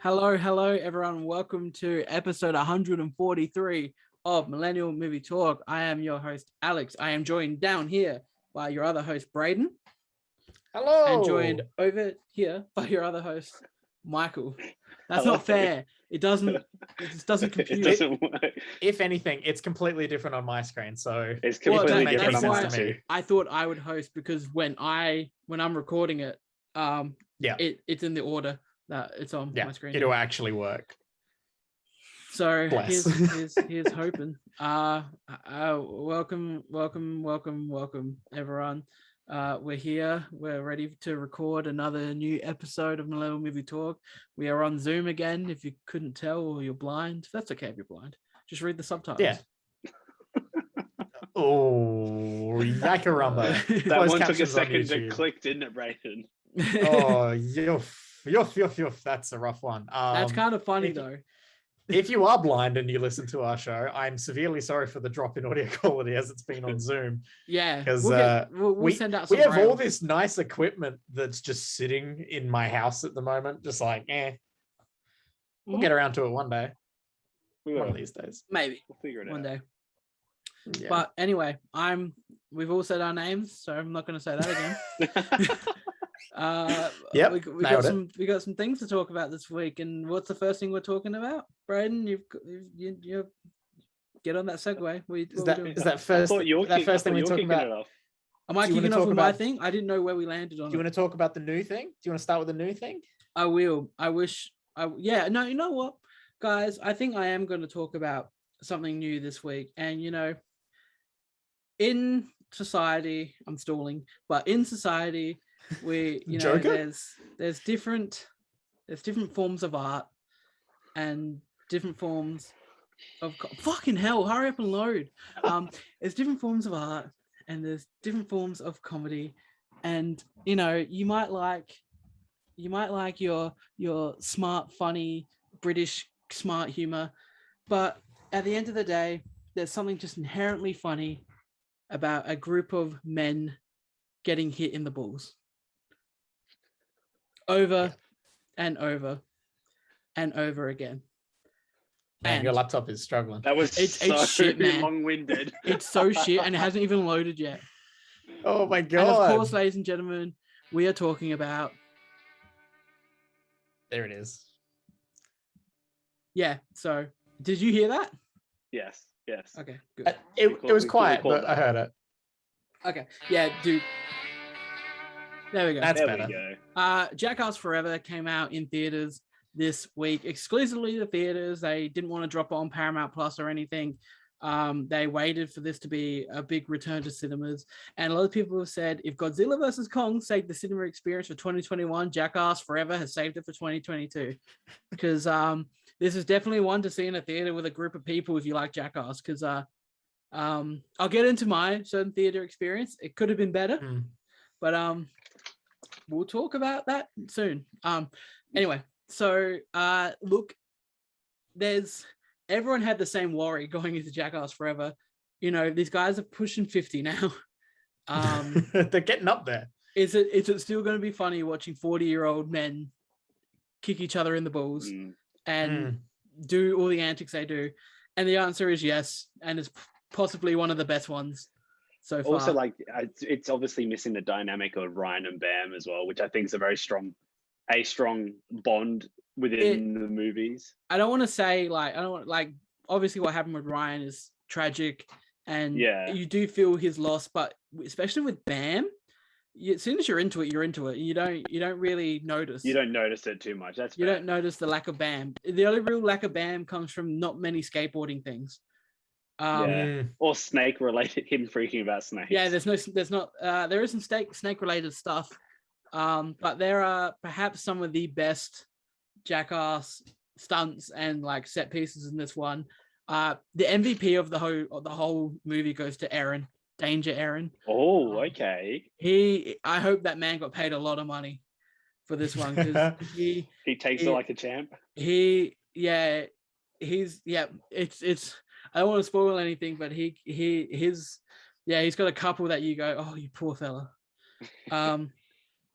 Hello, everyone. Welcome to episode 143 of Millennial Movie Talk. I am your host, Alex. I am joined down here by your other host, Brayden. Hello. And joined over here by your other host, Michael. That's not fair. It just doesn't compute. It doesn't work. If anything, it's completely different on my screen, so It's completely different different on on mine too. I thought I would host because when I'm recording it, it's in the order that it's on my screen. It'll actually work. So Bless. here's hoping. Welcome, everyone. We're here. We're ready to record another new episode of Millennial Movie Talk. We are on Zoom again. If you couldn't tell or you're blind, that's okay if you're blind. Just read the subtitles. Yeah. Oh, yakarumba. That one took a second to click, didn't it, Brayden? Oh, yuff. That's a rough one. That's kind of funny though. If you are blind and you listen to our show, I'm severely sorry for the drop in audio quality as it's been on Zoom. Yeah, because we'll send out some we have all this nice equipment that's just sitting in my house at the moment, just like, we'll get around to it one day. One of these days. Maybe. We'll figure it one out. day. Yeah. But anyway, we've all said our names, so I'm not going to say that again. We got some things to talk about this week, and what's the first thing we're talking about? Brayden, you get on that segue. Is that first thing we're talking about? Am I kicking off with my thing? I didn't know where we landed on. Do you want to talk about the new thing? Do you want to start with the new thing? I will. You know what, guys? I think I am going to talk about something new this week, and in society, I'm stalling, but in society, there's different forms of art and different forms of fucking hell. Hurry up and load. There's different forms of art and there's different forms of comedy, and you might like your smart, funny British smart humor, but at the end of the day, there's something just inherently funny about a group of men getting hit in the balls over and over and over again. Man, your laptop is struggling. That was it's shit, man. Long-winded. It's so shit, and it hasn't even loaded yet. Oh my god! And of course, ladies and gentlemen, we are talking about. There it is. Yeah. So, did you hear that? Yes. Okay. Good. It was quiet, but I heard it. Okay. Yeah, dude. There we go. That's there better. We go. Jackass Forever came out in theaters this week, exclusively to theaters. They didn't want to drop it on Paramount Plus or anything. They waited for this to be a big return to cinemas. And a lot of people have said, if Godzilla vs. Kong saved the cinema experience for 2021, Jackass Forever has saved it for 2022. Because this is definitely one to see in a theater with a group of people if you like Jackass. Because I'll get into my certain theater experience. It could have been better. But we'll talk about that soon. Anyway, so look, everyone had the same worry going into Jackass Forever. These guys are pushing 50 now. They're getting up there. Is it still going to be funny watching 40-year-old men kick each other in the balls and do all the antics they do? And the answer is yes, and it's possibly one of the best ones so far. Also, it's obviously missing the dynamic of Ryan and Bam as well, which I think is a strong bond within the movies. I don't want to say obviously what happened with Ryan is tragic, and you do feel his loss, but especially with Bam, as soon as you're into it, you're into it. You don't really notice. You don't notice it too much. That's fair. You don't notice the lack of Bam. The only real lack of Bam comes from not many skateboarding things. Or snake related, him freaking about snakes. Yeah, there is some snake related stuff, but there are perhaps some of the best Jackass stunts and set pieces in this one. The MVP of the whole movie goes to Aaron, Danger Aaron. Oh, okay. I hope that man got paid a lot of money for this one, because he takes it like a champ. It's I don't want to spoil anything, but he's got a couple that you go, oh, you poor fella.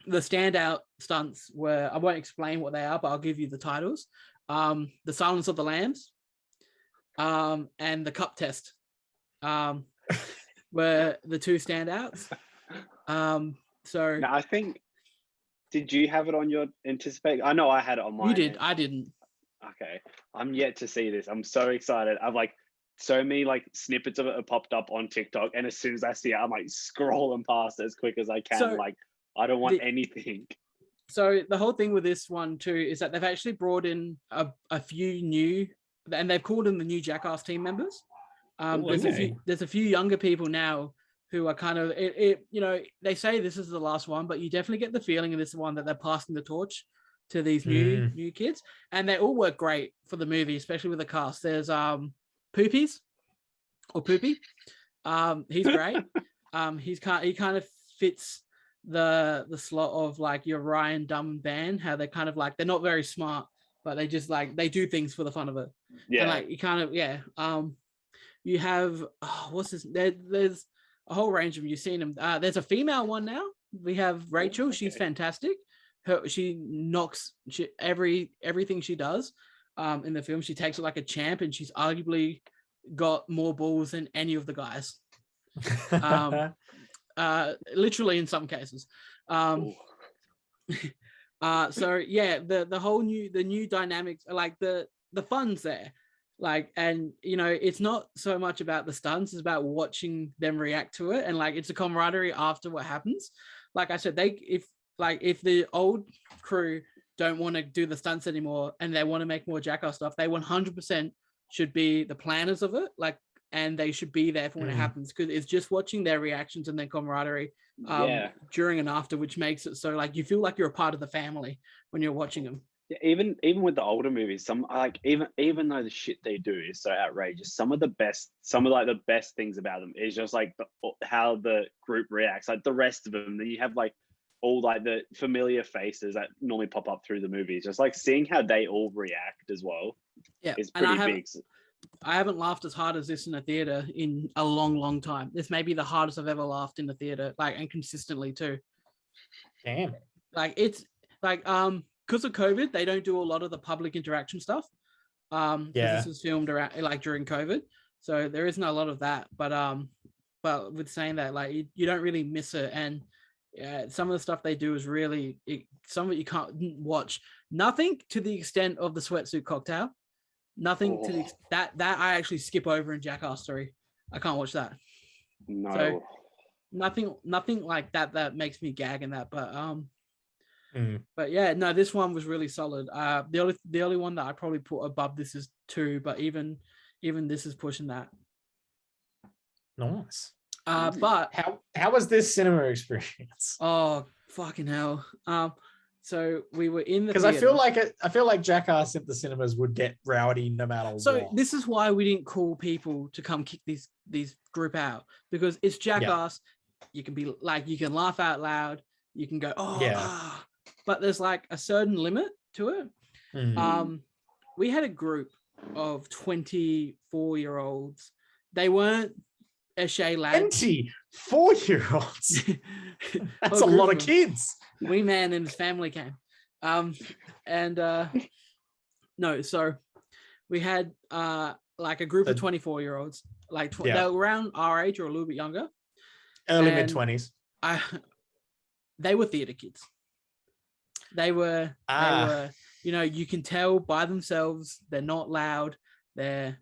the standout stunts were, I won't explain what they are, but I'll give you the titles. The Silence of the Lambs, and the Cup Test, were the two standouts. So now, I think, did you have it on your anticipate? I know I had it on mine. you did. I didn't. Okay, I'm yet to see this. I'm so excited. I've like so many like snippets of it have popped up on TikTok, and as soon as I see it, I'm like scrolling past as quick as I can. So like I don't want anything. So the whole thing with this one too is that they've actually brought in a few new, and they've called them the new Jackass team members. There's a few younger people now who are kind of you know, they say this is the last one, but you definitely get the feeling in this one that they're passing the torch to these new kids, and they all work great for the movie, especially with the cast. There's Poopies or Poopy. He's great. He kind of fits the slot of like your Ryan Dumb band, how they're kind of like, they're not very smart, but they just like, they do things for the fun of it. Yeah. And like you kind of, you have there's a whole range of them. You've seen them. There's a female one now. We have Rachel. She's fantastic. She knocks everything she does in the film. She takes it like a champ, and she's arguably got more balls than any of the guys. Literally in some cases. So yeah, the new dynamics, like the fun's there, like, and you know, it's not so much about the stunts, it's about watching them react to it, and like it's a camaraderie after what happens. Like I said, if the old crew don't want to do the stunts anymore and they want to make more Jackass stuff, they 100% should be the planners of it, like, and they should be there for when it happens, because it's just watching their reactions and their camaraderie during and after, which makes it so like you feel like you're a part of the family when you're watching them. Yeah, even with the older movies, some like even though the shit they do is so outrageous, some of the best things about them is just like how the group reacts. Like the rest of them, then you have like all like the familiar faces that normally pop up through the movies. Just like seeing how they all react as well. Yeah, is pretty big. I haven't laughed as hard as this in a theater in a long time. This may be the hardest I've ever laughed in the theater, like, and consistently too. Damn. Like it's like because of COVID, they don't do a lot of the public interaction stuff. This was filmed around like during COVID, so there isn't a lot of that. But with saying that, like you don't really miss it, and some of the stuff they do is really some of it you can't watch. Nothing to the extent of the sweatsuit cocktail. Nothing to the that I actually skip over in Jackass 3. I can't watch that. No. So nothing like that makes me gag in that. But yeah, no, this one was really solid. The only one that I probably put above this is 2, but even this is pushing that. Nice. But how was this cinema experience? Oh, fucking hell. So we were in the because I feel like Jackass at the cinemas would get rowdy no matter what. So this is why we didn't call people to come kick these group out, because it's Jackass. You can be like, you can laugh out loud, you can go but there's like a certain limit to it. We had a group of 24-year-olds. They weren't Eshay lads. 24-year-olds. That's a lot of kids. Wee Man and his family came. No, so we had like a group of 24-year-olds, like they were around our age or a little bit younger. Early mid-20s. They were theater kids. They were, you know, you can tell by themselves, they're not loud, they're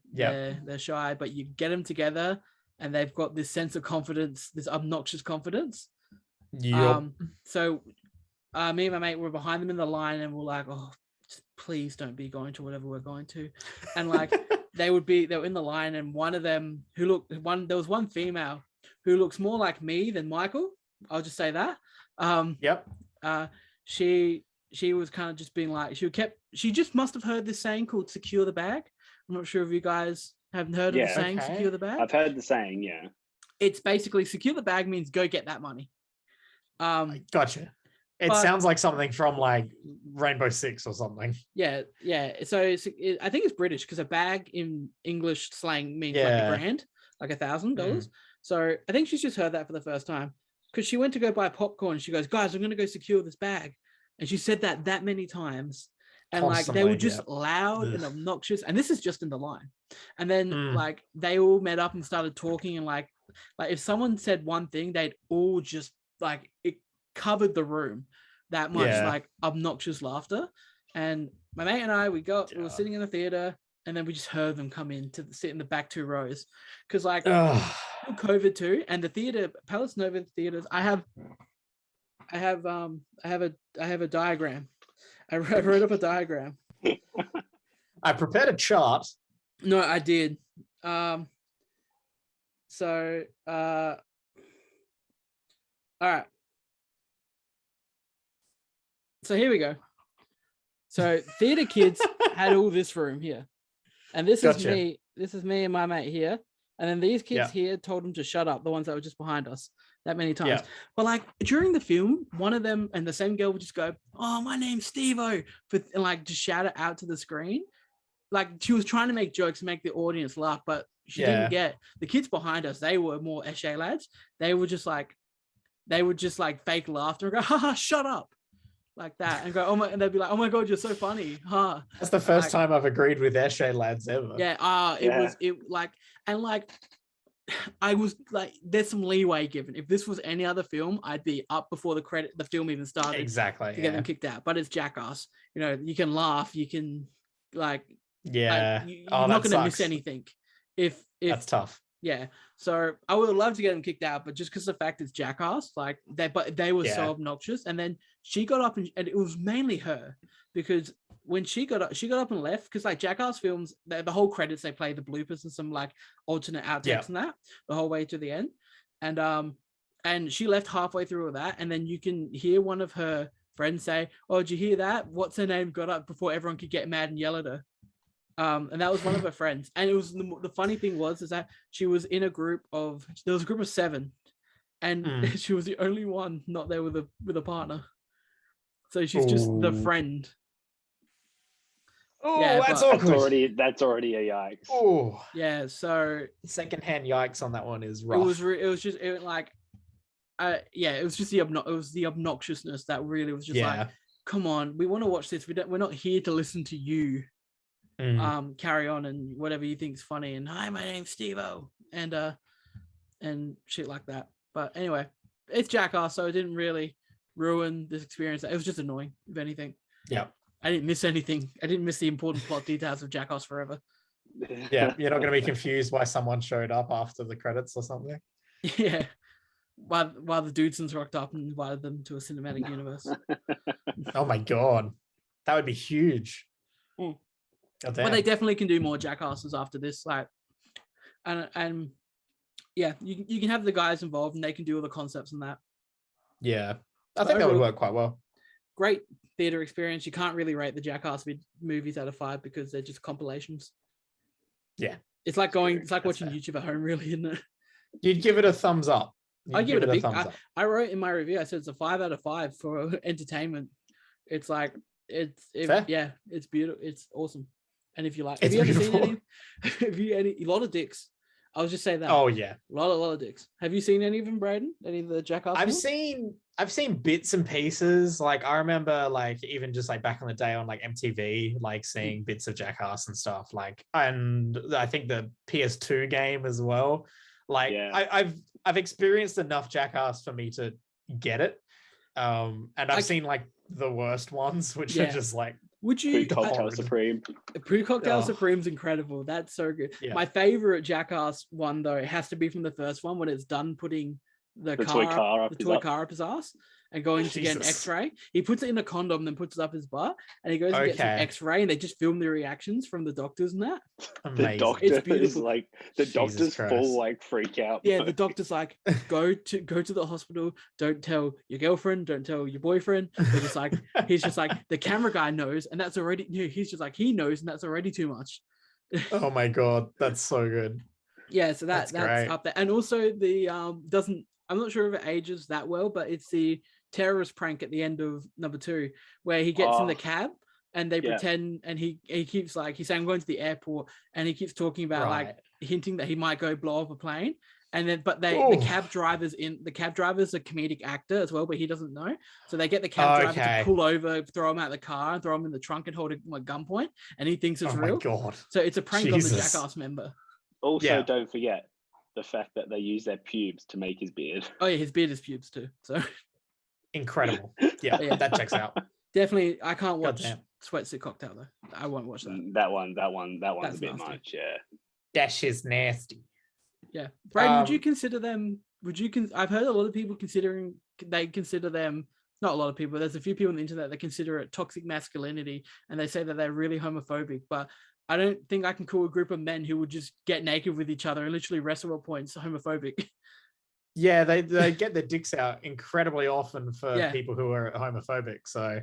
shy, but you get them together and they've got this sense of confidence, this obnoxious confidence. So me and my mate were behind them in the line, and we're like, oh, please don't be going to whatever we're going to. And like they were in the line, and one of them there was one female who looks more like me than Michael. I'll just say that. She was kind of just being like, she just must have heard this saying called secure the bag. I'm not sure if you guys have heard of the saying secure the bag. I've heard the saying, yeah. It's basically secure the bag means go get that money. Gotcha. It sounds like something from like Rainbow Six or something. Yeah. So I think it's British, because a bag in English slang means like $1,000, like $1,000. So I think she's just heard that for the first time, because she went to go buy popcorn. She goes, guys, I'm going to go secure this bag. And she said that many times. And like they were just loud and obnoxious. And this is just in the line. And then like they all met up and started talking. And like if someone said one thing, they'd all just like it covered the room. That much like obnoxious laughter. And my mate and I, we were sitting in the theater, and then we just heard them come in to sit in the back 2 rows. Because like COVID too, and the theater, Palace Nova theaters, I have a diagram. I wrote up a diagram. I prepared a chart. No, I did. All right. So here we go. So theater kids had all this room here. And this is me. This is me and my mate here. And then these kids here told them to shut up, the ones that were just behind us that many times. But like during the film, one of them and the same girl would just go, "Oh, my name's Steve-O," and like just shout it out to the screen. Like she was trying to make jokes, make the audience laugh, but she didn't get the kids behind us. They were more Eshe lads. They would just fake laughter and go, "Ha ha, shut up." Like that, and go, "Oh my," and they'd be like, "Oh my god, you're so funny, huh?" That's the first time I've agreed with Eshe lads ever. I was like, there's some leeway given. If this was any other film, I'd be up before the film even started. Exactly. To get them kicked out. But it's Jackass. You know, you can laugh, you can you're not going to miss anything. If that's tough. Yeah. So I would love to get them kicked out, but just because the fact it's Jackass, like they were so obnoxious. And then she got up and it was mainly her, because when she got up and left, because like Jackass films, the whole credits, they play the bloopers and some like alternate outtakes and that the whole way to the end. And she left halfway through all that. And then you can hear one of her friends say, "Oh, did you hear that? What's her name got up before everyone could get mad and yell at her." And that was one of her friends. And it was the funny thing is that she was in there was a group of 7, and she was the only one not there with a partner. So she's just the friend. Oh, that's awkward. That's already a yikes. Oh, yeah. So secondhand yikes on that one is rough. It was just the obnoxiousness that really was just like, come on, we want to watch this. We're not here to listen to you. Carry on and whatever you think is funny. And hi, my name's Steve-O, and shit like that. But anyway, it's Jackass, so it didn't really ruin this experience. It was just annoying, if anything. Yeah. I didn't miss anything. I didn't miss the important plot details of Jackass Forever. Yeah, you're not going to be confused why someone showed up after the credits or something. Yeah, while the Dudesons rocked up and invited them to a cinematic universe. Oh my god, that would be huge. But they definitely can do more Jackasses after this. Like, and yeah, you can have the guys involved and they can do all the concepts and that. Yeah, I think that would work quite well. Great theater experience. You can't really rate the Jackass movies out of 5 because they're just compilations. Yeah, it's like watching YouTube at home, really, isn't it? You'd give it a thumbs up. I give it a big thumbs up. I wrote in my review, I said it's a 5 out of 5 for entertainment. It's like it's beautiful. It's awesome. And if you like, have you ever seen any? A lot of dicks. I'll just say that. Oh yeah, a lot of dicks. Have you seen any of them, Brayden? Any of the Jackass? I've seen bits and pieces. Like I remember, like even just like back in the day on like MTV, like seeing bits of Jackass and stuff. Like, and I think the PS2 game as well. Like I've experienced enough Jackass for me to get it. And I've seen like the worst ones, which are just like. Would you Pre-Cocktail Supreme? Pre-Cocktail Supreme's incredible. That's so good. Yeah. My favorite Jackass one though, it has to be from the first one when it's done putting the toy car up his ass and going to get an X-ray. He puts it in a condom, then puts it up his butt, and he goes and gets an X-ray, and they just film the reactions from the doctors and that. Amazing. The doctor is like doctor's full like freak out. Yeah, the doctor's like, go to the hospital. Don't tell your girlfriend. Don't tell your boyfriend. He's just like the camera guy knows, and that's already. He's just like he knows, and that's already too much. Oh my god, that's so good. Yeah, so that's up there, and also the I'm not sure if it ages that well, but it's the terrorist prank at the end of number 2 where he gets in the cab and they pretend, and he keeps like he's saying I'm going to the airport, and he keeps talking about like hinting that he might go blow up a plane, And then, but the Ooh. cab driver's a comedic actor as well, but he doesn't know. So they get the cab driver to pull over, throw him out of the car, and throw him in the trunk and hold him at gunpoint, and he thinks it's real. My God. So it's a prank Jesus. on the Jackass member. Also, don't forget the fact that they use their pubes to make his beard. Oh yeah, his beard is pubes too. So incredible. Yeah, that checks out. Definitely, I can't watch Sweatsuit Cocktail though. I won't watch that. That one's a bit nasty. much. Yeah, that shit's nasty. Yeah, Brayden, would you consider them? I've heard a lot of people consider them. Not a lot of people. There's a few people on the internet that consider it toxic masculinity, and they say that they're really homophobic. But I don't think I can call a group of men who would just get naked with each other and literally wrestle at points homophobic. Yeah, they get their dicks out incredibly often for people who are homophobic. So,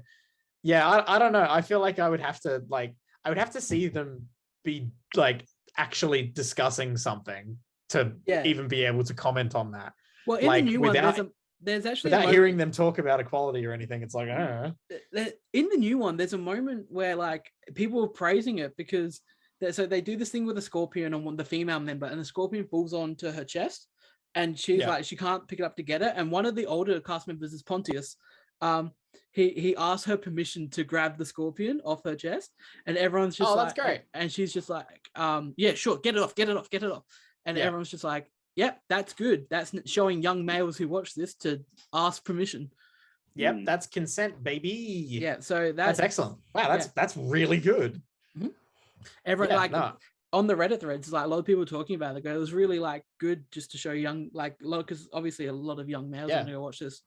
yeah, I don't know. I feel like I would have to see them be like actually discussing something to even be able to comment on that. Well, in the new one, there's actually without hearing them talk about equality or anything, it's like, in the new one, there's a moment where like people are praising it because they do this thing with a scorpion on the female member, and the scorpion falls onto her chest, and she's like she can't pick it up to get it. And one of the older cast members is Pontius. He asked her permission to grab the scorpion off her chest, and everyone's just that's great. And she's just like, yeah, sure, get it off. And everyone's just like, yep, that's good. That's showing young males who watch this to ask permission. Yep, that's consent, baby. Yeah, so that's excellent. Wow, that's really good. Mm-hmm. Everyone on the Reddit threads, like a lot of people talking about it. It was really like good just to show young, like a lot, because obviously a lot of young males are going to go watch this.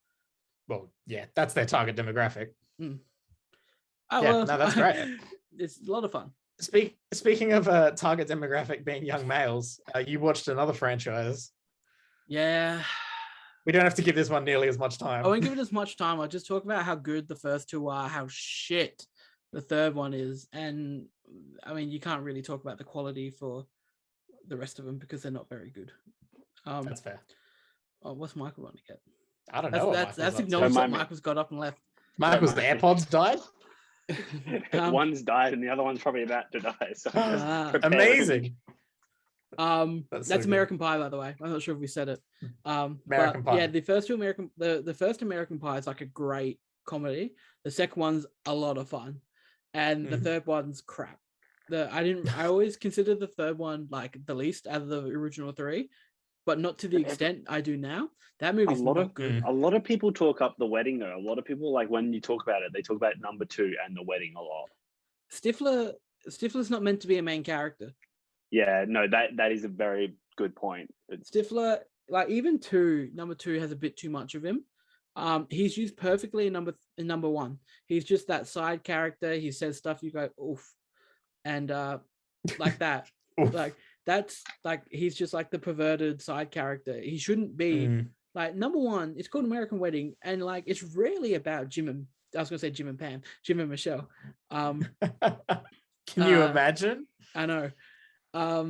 Well, yeah, that's their target demographic. Mm. That's great. It's a lot of fun. Speaking of target demographic being young males, you watched another franchise. Yeah. We don't have to give this one nearly as much time. I won't give it as much time. I'll just talk about how good the first two are, how shit the third one is. And I mean, you can't really talk about the quality for the rest of them because they're not very good. That's fair. Oh, what's Michael going to get? I don't know. That's acknowledged that Michael's got up and left. Michael's the AirPods died? One's died and the other one's probably about to die. So amazing. That's American Pie, by the way. I'm not sure if we said it. American Pie. Yeah, the first American Pie is like a great comedy. The second one's a lot of fun, and the third one's crap. I always consider the third one like the least out of the original three, but not to the extent I do now. That movie's not good. A lot of people talk up The Wedding though. A lot of people, like, when you talk about it, they talk about number 2 and The Wedding a lot. Stifler's not meant to be a main character. Yeah, no, that is a very good point. Stifler, like, even number 2 has a bit too much of him. He's used perfectly in number 1. He's just that side character. He says stuff you go oof, and like that. Like that's like he's just like the perverted side character. He shouldn't be like number 1. It's called American Wedding, and like it's really about Jim and Pam, Jim and Michelle. Can you imagine? I know.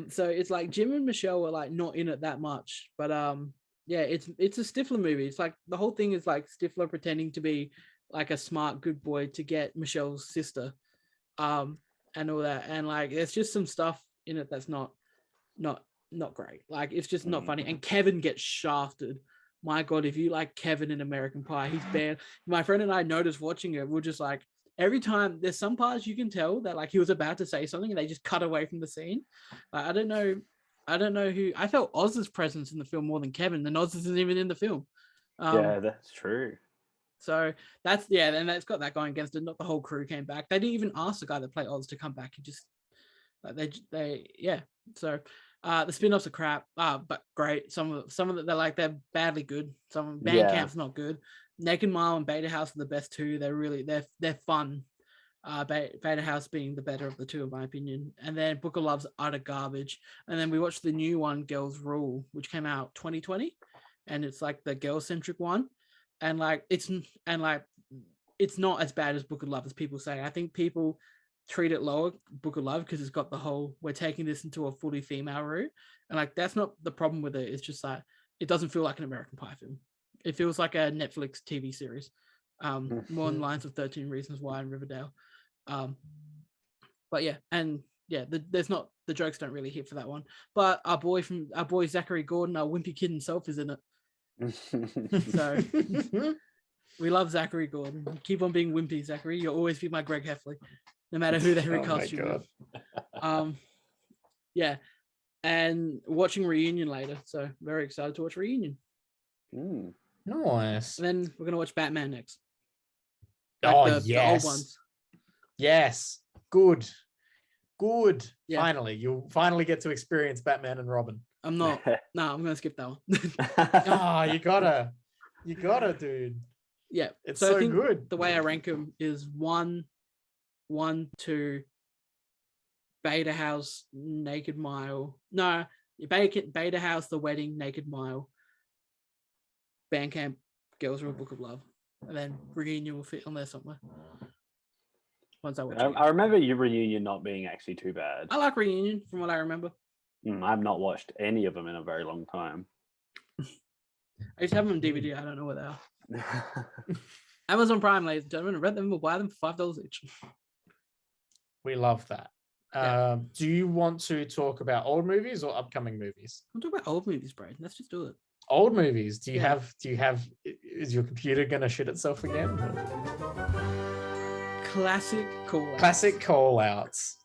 So it's like Jim and Michelle are like not in it that much, but yeah, it's a Stifler movie. It's like the whole thing is like Stifler pretending to be like a smart good boy to get Michelle's sister, and all that, and like there's just some stuff in it that's not great. Like it's just not funny. And Kevin gets shafted. My God, if you like Kevin in American Pie, he's bad. My friend and I noticed watching it. We're just like, every time there's some parts you can tell that like he was about to say something and they just cut away from the scene. I don't know who. I felt Oz's presence in the film more than Kevin. And Oz isn't even in the film. Yeah, that's true. So that's and that's got that going against it. Not the whole crew came back. They didn't even ask the guy that played Oz to come back. He just So the spin-offs are crap, but great. Some of them they're badly good. Some Bandcamp's not good. Naked Mile and Beta House are the best two. They're fun. Beta House being the better of the two, in my opinion. And then Book of Love's utter garbage. And then we watched the new one, Girls Rule, which came out 2020, and it's like the girl-centric one. And like it's not as bad as Book of Love as people say. I think people treat it lower, Book of Love, because it's got the whole we're taking this into a fully female route, and like that's not the problem with it. It's just like it doesn't feel like an American Pie film. It feels like a Netflix TV series, more in lines of 13 Reasons Why and Riverdale. But yeah, and there's not, the jokes don't really hit for that one. But our boy Zachary Gordon, our wimpy kid himself, is in it. So we love Zachary Gordon. Keep on being wimpy, Zachary. You'll always be my Greg Heffley, no matter who the hell he casts you with. Yeah, and watching Reunion later, so very excited to watch Reunion. Nice. And then we're gonna watch Batman next. The old ones. Yes, good. Yeah. Finally, you'll finally get to experience Batman and Robin. I'm not. No, I'm gonna skip that one. Oh, you gotta, dude. Yeah, It's so I so think good. the way I rank them is 1, 2, Beta House, Naked Mile. No, Beta House, The Wedding, Naked Mile, Bandcamp, Girls From a Book of Love, and then Reunion will fit on there somewhere. Once I watch it. I remember your Reunion not being actually too bad. I like Reunion from what I remember. I've not watched any of them in a very long time. I used to have them on DVD. I don't know where they are. Amazon Prime, ladies and gentlemen. Rent them or buy them for $5 each. We love that. Yeah. Do you want to talk about old movies or upcoming movies? I'm talking about old movies, Brayden. Let's just do it. Old movies. Do you Yeah. have? Is your computer gonna shit itself again? Classic call. Classic call outs.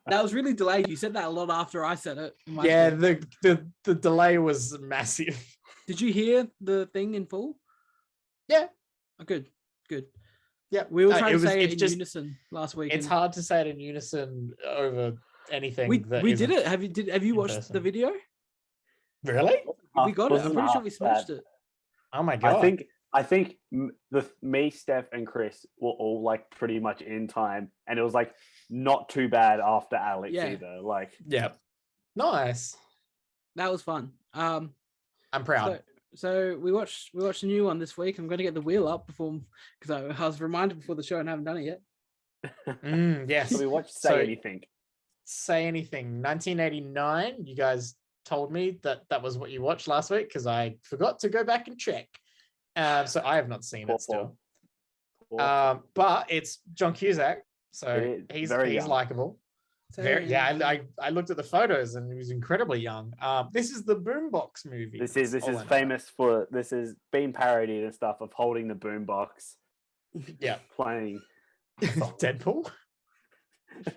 That was really delayed. You said that a lot after I said it. Yeah, the delay was massive. Did you hear the thing in full? Yeah. Oh, good. Yeah, We were trying to was- say it it's in just- unison last week. It's and hard to say it in unison over anything. We that did isn't- it. Have you in watched person. the video? Really? We got it. I'm Wasn't pretty sure half we bad. smashed it. Oh my god! I think me, Steph, and Chris were all like pretty much in time, and it was like not too bad after Alex Yeah. either. Like, Yeah. Nice. That was fun. I'm proud. So we watched a new one this week. I'm going to get the wheel up because I was reminded before the show and I haven't done it yet. Yes. so we watched Say So- Anything. Say Anything. 1989. You guys told me that was what you watched last week because I forgot to go back and check. So I have not seen it still. But it's John Cusack, so he's young. likable. I looked at the photos and he was incredibly young. This is the Boombox movie. This is famous for this is being parodied and stuff of holding the boombox. Yeah. Playing Deadpool.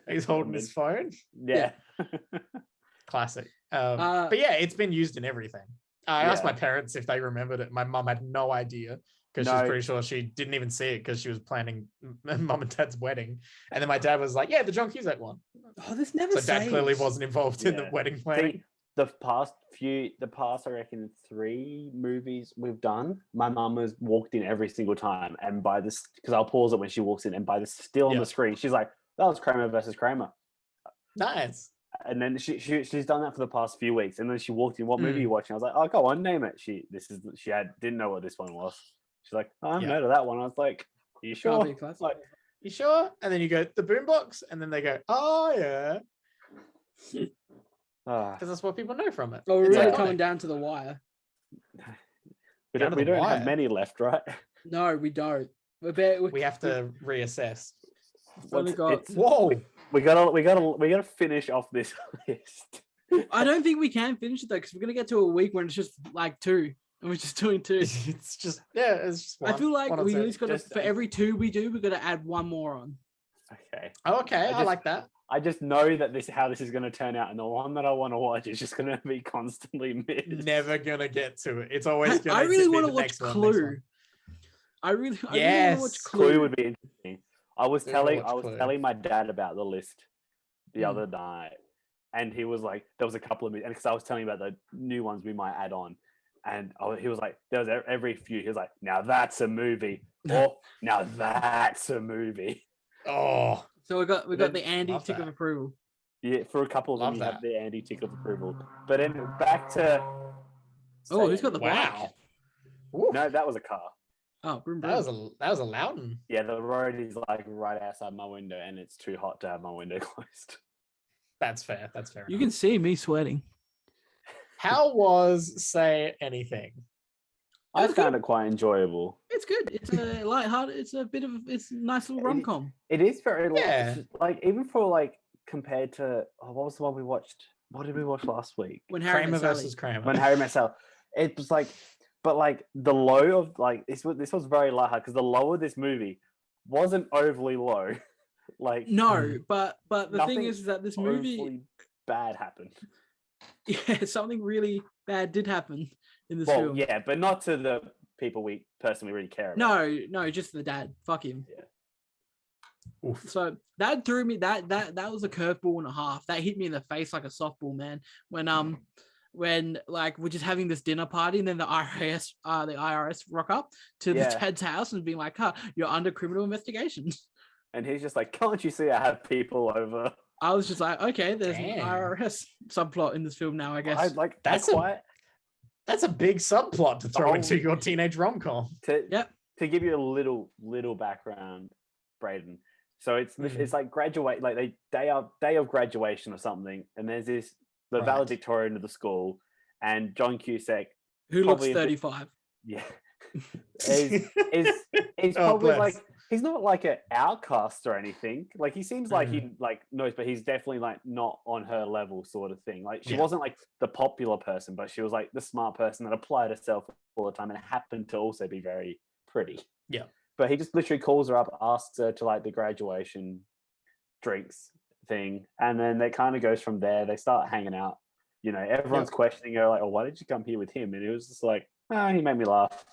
He's holding his phone. Yeah. Classic. But yeah, it's been used in everything. I asked my parents if they remembered it. My mum had no idea because she was pretty sure she didn't even see it because she was planning mum and dad's wedding. And then my dad was like, "Yeah, the John Cusack one." Oh, this never. So dad clearly wasn't involved in the Yeah. wedding planning. See, the past I reckon 3 movies we've done, my mum has walked in every single time, and by this, because I'll pause it when she walks in, and by the still on the screen, she's like, "That was Kramer versus Kramer." Nice. And then she's done that for the past few weeks, and then she walked in, "What movie are you watching?" I was like, "Oh, go on, name it." Didn't know what this one was. She's like, "Oh, I haven't heard of that one." I was like, "Are you sure?" Be a classic. Like, You sure? And then you go the Boombox, and then they go, "Oh yeah," because that's what people know from it. Oh, we're It's really iconic. coming down to the wire. we Down to don't the have wire. many left, right? No, we don't. We have to reassess. We've only got. Whoa! We gotta finish off this list. I don't think we can finish it though, because we're gonna get to a week when it's just like 2, and we're just doing 2. It's just it's just one. I feel like one or we two. at least got to, Just- for every 2 we do, we got to add 1 more on. Okay. Oh, okay, I just- like that. I just know that how this is going to turn out, and the one that I want to watch is just going to be constantly missed. Never gonna get to it. It's always gonna. I really want want to watch Clue. I really want to Yes, watch Clue Clue. would be interesting. I was Yeah, watch telling Clue. my dad about the list the other night, and he was like, there was a couple of, and because I was telling him about the new ones we might add on, and he was like, there was every few. He was like, now that's a movie, or now that's a movie. Oh, So we got the Andy Love tick of that. approval. Yeah, for a couple of them, Love you have that. the Andy tick of approval. But then back to. Oh, who's got the wow! bike? Ooh, No, that was a car. Oh, broom, that was a loud one. Yeah, the road is like right outside my window, and it's too hot to have my window closed. That's fair. That's fair. You enough. can see me sweating. How was Say Anything? I That's found good. it quite enjoyable. It's good. It's a light-hearted. It's a nice little rom-com. It is very Yeah. like even for like compared to what was the one we watched? What did we watch last week? When Harry Kramer met Sally. versus Kramer. When Harry Met Sally. It was like, but like the low of like this was very lighthearted because the low of this movie wasn't overly low. Like No, but the thing nothing is that this movie, overly bad happened. yeah, something really bad did happen in this Well, film. yeah, but not to the people we personally really care about. No, just the dad. Fuck him. Yeah. Oof. So that threw me. That was a curveball and a half. That hit me in the face like a softball, man. When like we're just having this dinner party and then the IRS rock up to the Yeah. dad's house and being like, "Huh, you're under criminal investigation." And he's just like, can't you see I have people over? I was just like, okay, there's Damn. an IRS subplot in this film now, I guess. I like That's a big subplot to throw into your teenage rom-com. To give you a little background, Brayden. So it's like graduate, like day of graduation or something, and there's the Right. valedictorian of the school, and John Cusack, Who looks probably 35. yeah, is Oh, probably bless. like he's not like an outcast or anything. Like he seems like Mm-hmm. he like knows, but he's definitely like not on her level sort of thing. Like she Yeah. wasn't like the popular person, but she was like the smart person that applied herself all the time and happened to also be very pretty. Yeah. But he just literally calls her up, asks her to like the graduation drinks thing, and then it kind of goes from there. They start hanging out. You know, everyone's questioning her, like, "Oh, why did you come here with him?" And it was just like, "Oh, he made me laugh,"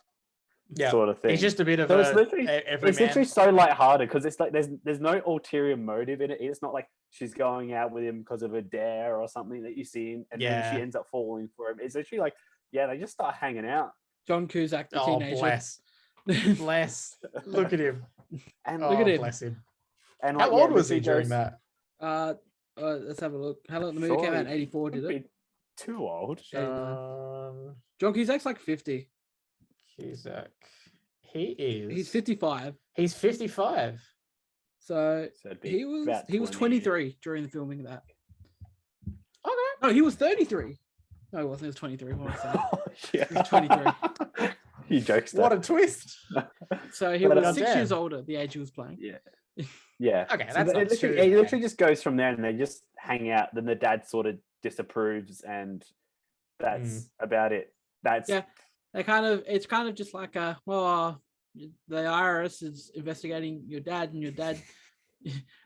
Yeah. sort of thing. He's just a bit of So a it's literally, every it's man. literally so lighthearted because it's like there's no ulterior motive in it. It's not like she's going out with him because of a dare or something that you see, and then Yeah. she ends up falling for him. It's literally like, yeah, they just start hanging out. John Cusack, the Oh, teenager. bless. Look at him. And Oh, Look at him. bless him. and How like, old was he literally during goes, that? Let's have a look. How long the movie came out in Surely 84, did could it? be too old. John Cusack's like 50. Cusack. He is. He's 55. He's 55. So So it'd be he was about 20. 23 during the filming of that. Okay. No, he was 33. No, he wasn't. He was 23. What am I saying? Oh, yeah. He's 23. You jokester. What a twist. So he But was 6 damn. years older at the age he was playing. Yeah. Okay, So that's it not literally, too it bad. literally just goes from there, and they just hang out. Then the dad sort of disapproves, and that's about it. That's Yeah. It's kind of just like the IRS is investigating your dad, and your dad,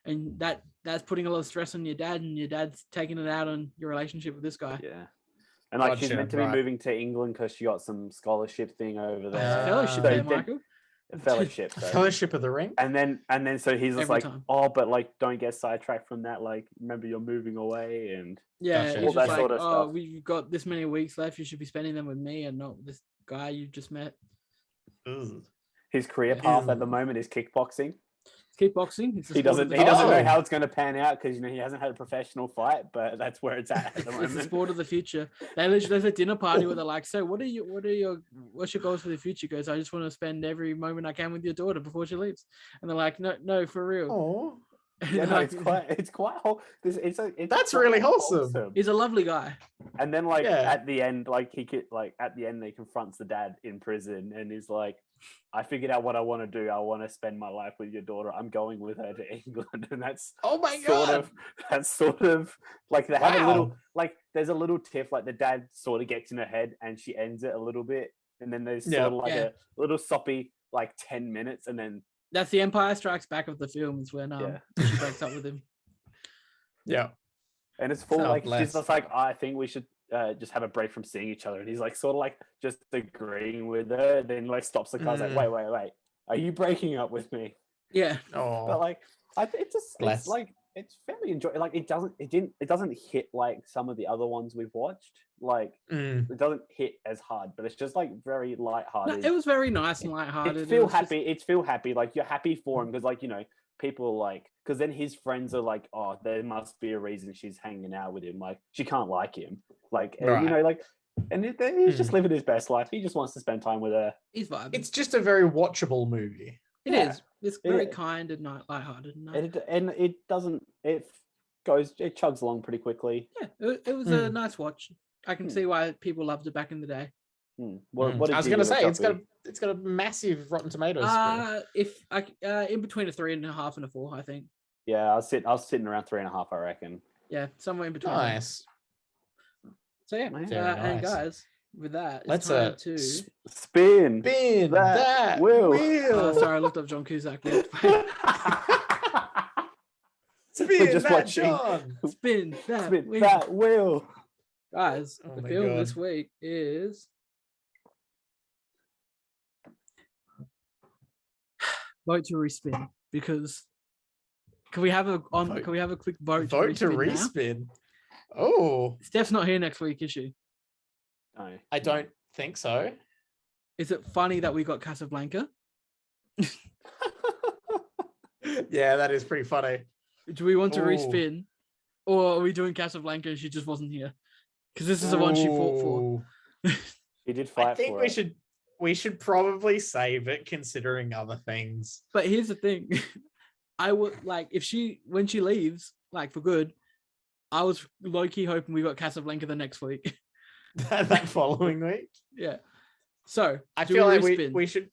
and that's putting a lot of stress on your dad, and your dad's taking it out on your relationship with this guy. yeah. And like she's Gotcha, meant to be right. moving to England because she got some scholarship thing over It's a there. fellowship So there, then- Michael. fellowship. So. Fellowship of the Ring. And then so he's just Every like, time. oh, but like don't get sidetracked from that. Like remember you're moving away, and Yeah, Gotcha. he's All just that like, sort of oh, stuff. we've got this many weeks left. You should be spending them with me and not this guy you just met. Ugh. his career path at the moment is kickboxing. Kickboxing. It's the He sport doesn't of the he doesn't know Oh. how it's going to pan out because he hasn't had a professional fight, but that's where it's at the It's the moment. sport of the future. There's a dinner party where they're like, so what's your goals for the future? He goes, I just want to spend every moment I can with your daughter before she leaves. And they're like, no, for real. Oh, Yeah, no, Like, it's quite it's That's quite really wholesome. he's a lovely guy. And then like Yeah. at the end, like at the end, he confronts the dad in prison and he's like, I figured out what I want to do. I want to spend my life with your daughter. I'm going with her to England. And that's oh my sort god. of like they have a Wow. little like there's a little tiff, like the dad sort of gets in her head and she ends it a little bit. And then there's Yeah. sort of like Yeah. a little soppy like 10 minutes and then That's the Empire Strikes Back of the films when Yeah. she breaks up with him. Yeah. and it's full Oh, like bless. she's just like, I think we should just have a break from seeing each other. And he's like sort of like just agreeing with her, then like stops the car. He's like, wait, are you breaking up with me? Yeah. But Oh, like I think Bless. it's like it's fairly enjoyable. Like it doesn't hit like some of the other ones we've watched. Like it doesn't hit as hard, but it's just like very No, lighthearted. it was very nice and lighthearted. It's It feel was just- happy. It's feel happy. Like you're happy for him because like people like because then his friends are like, oh, there must be a reason she's hanging out with him. Like she can't like him. Like and, Right. like and he's just living his best life. He just wants to spend time with her. He's vibing. it's just a very watchable movie. It yeah. is. It's very Yeah. kind and lighthearted. And And it doesn't. It chugs along pretty quickly. yeah, it was a nice watch. I can see why people loved it back in the day. What did I was you going to give it, say Guppy? it's got a massive Rotten Tomatoes score. If I in between a 3.5 and a 4, I think. Yeah, I was sitting around 3.5, I reckon. Yeah, somewhere in between. Nice. So yeah, Very and nice. guys, with that, it's Let's time to. Spin that wheel. wheel. Sorry, I looked up John Cusack. We have to play. Spin just that, watching. John. Spin that Spin wheel. that wheel. Guys, Oh the my film God. this week is vote to respin, because can we have a quick vote Vote to to respin now? respin. Oh, Steph's not here next week, is she? No. I don't think so. Is it funny that we got Casablanca? Yeah, that is pretty funny. Do we want to Ooh. respin, or are we doing Casablanca and she just wasn't here? Because this is the one she fought for. Ooh. He did fight I think for we it. should probably save it, considering other things. But here's the thing. I would when she leaves, for good, I was low-key hoping we got Casablanca the next week. that following week. Yeah. So I do feel like respin? we should.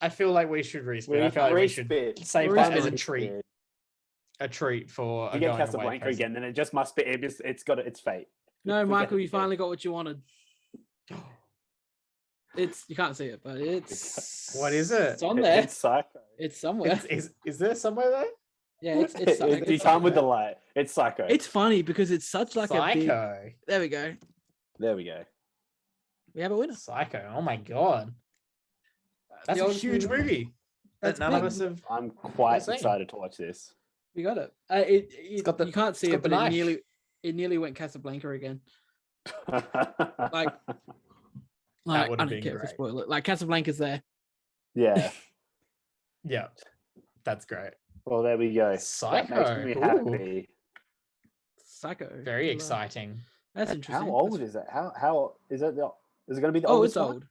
I feel like we should respin. I feel like we should respin. save We're that as a respin. treat. A treat for If a you get going away Casablanca present. again, then it just must be. It's got its fate. No, Forget Michael, it you again. finally got what you wanted. You can't see it, but it's What is it? It's on there. It's Psycho. It's somewhere. Is there somewhere there? Yeah, it's Psycho. You can't with the light. It's Psycho. It's funny because it's such a big. Psycho. There we go. There we go. We have a winner. Psycho. Oh my god. That's The a oldest huge movie. movie. That's That none of big. us have. I'm quite Insane. excited to watch this. We got it. got the- you can't see it's it, got but the it knife. nearly went Casablanca again. like, I would've don't been care if I great. spoil it. Casablanca's there. yeah. Yeah, that's great. Well, there we go. Psycho. That makes me Ooh. happy. Psycho. Very Good luck. exciting. That's interesting. How old is it? How is it? Is it going to be the Oh, oldest it's one? old.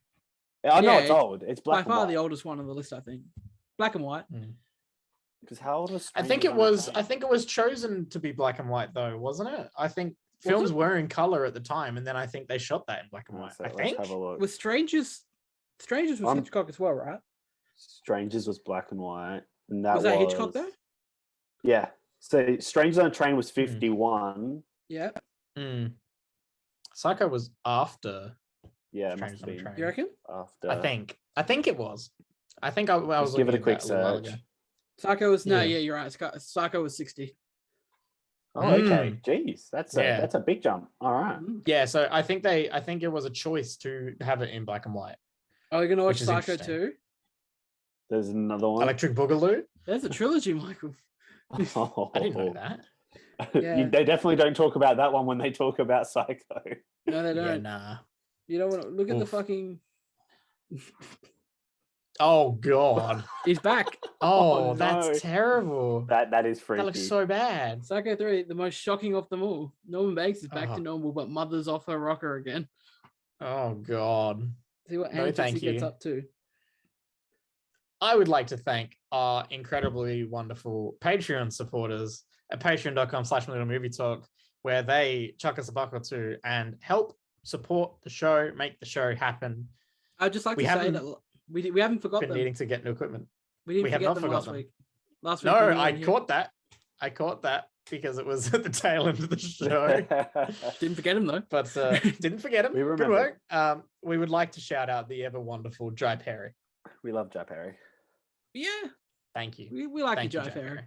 Yeah, I know Yeah, it's old. It's By black and far white. the oldest one on the list, I think. Black and white. Because how old was? I think it was. I think it was chosen to be black and white, though, wasn't it? I think films it? were in color at the time, and then I think they shot that in black and white. I Let's think. have a look. Was Strangers was Hitchcock as well, right? Strangers was black and white, and that Was that Hitchcock though? Yeah. So Strangers on a Train Hmm. was 51. Yeah. Mm. Psycho was after. Yeah, it Strangers must on a be Train. You reckon? after. I think it was. I think I was Just give it a looking quick at that little while search. ago. Psycho was Yeah. yeah, you're right. Psycho was 60. Oh, okay. Jeez, that's a big jump. All right. Yeah, so I think it was a choice to have it in black and white. Are we gonna watch Which is Psycho interesting. 2? There's another one. Electric Boogaloo. There's a trilogy, Michael. Oh. I didn't know that. Yeah. They definitely don't talk about that one when they talk about Psycho. No, they Yeah, don't. nah. You don't want to look at the Oof. fucking. Oh god. He's back. Oh, no. that's terrible. That is freaky. That looks so bad. Psycho 3, the most shocking of them all. Norman Bates is back Oh. to normal, but mother's off her rocker again. Oh god. See what No, antics thank he gets you. up to. I would like to thank our incredibly wonderful Patreon supporters at patreon.com/millennialmovietalk, where they chuck us a buck or two and help support the show, make the show happen. I'd just like We to say haven't that we haven't forgot Been them. needing to get new equipment. We didn't we have forget not them forgot last them. week. Last week. No, when you I weren't here. caught that. I caught that because it was at the tail end of the show. Didn't forget him though. But didn't forget him. We Good remember. work. We would like to shout out the ever wonderful Jai Perry. We love Jai Perry. Yeah, Thank you. we like Thank you, you, Jai Jai Ferry. Perry.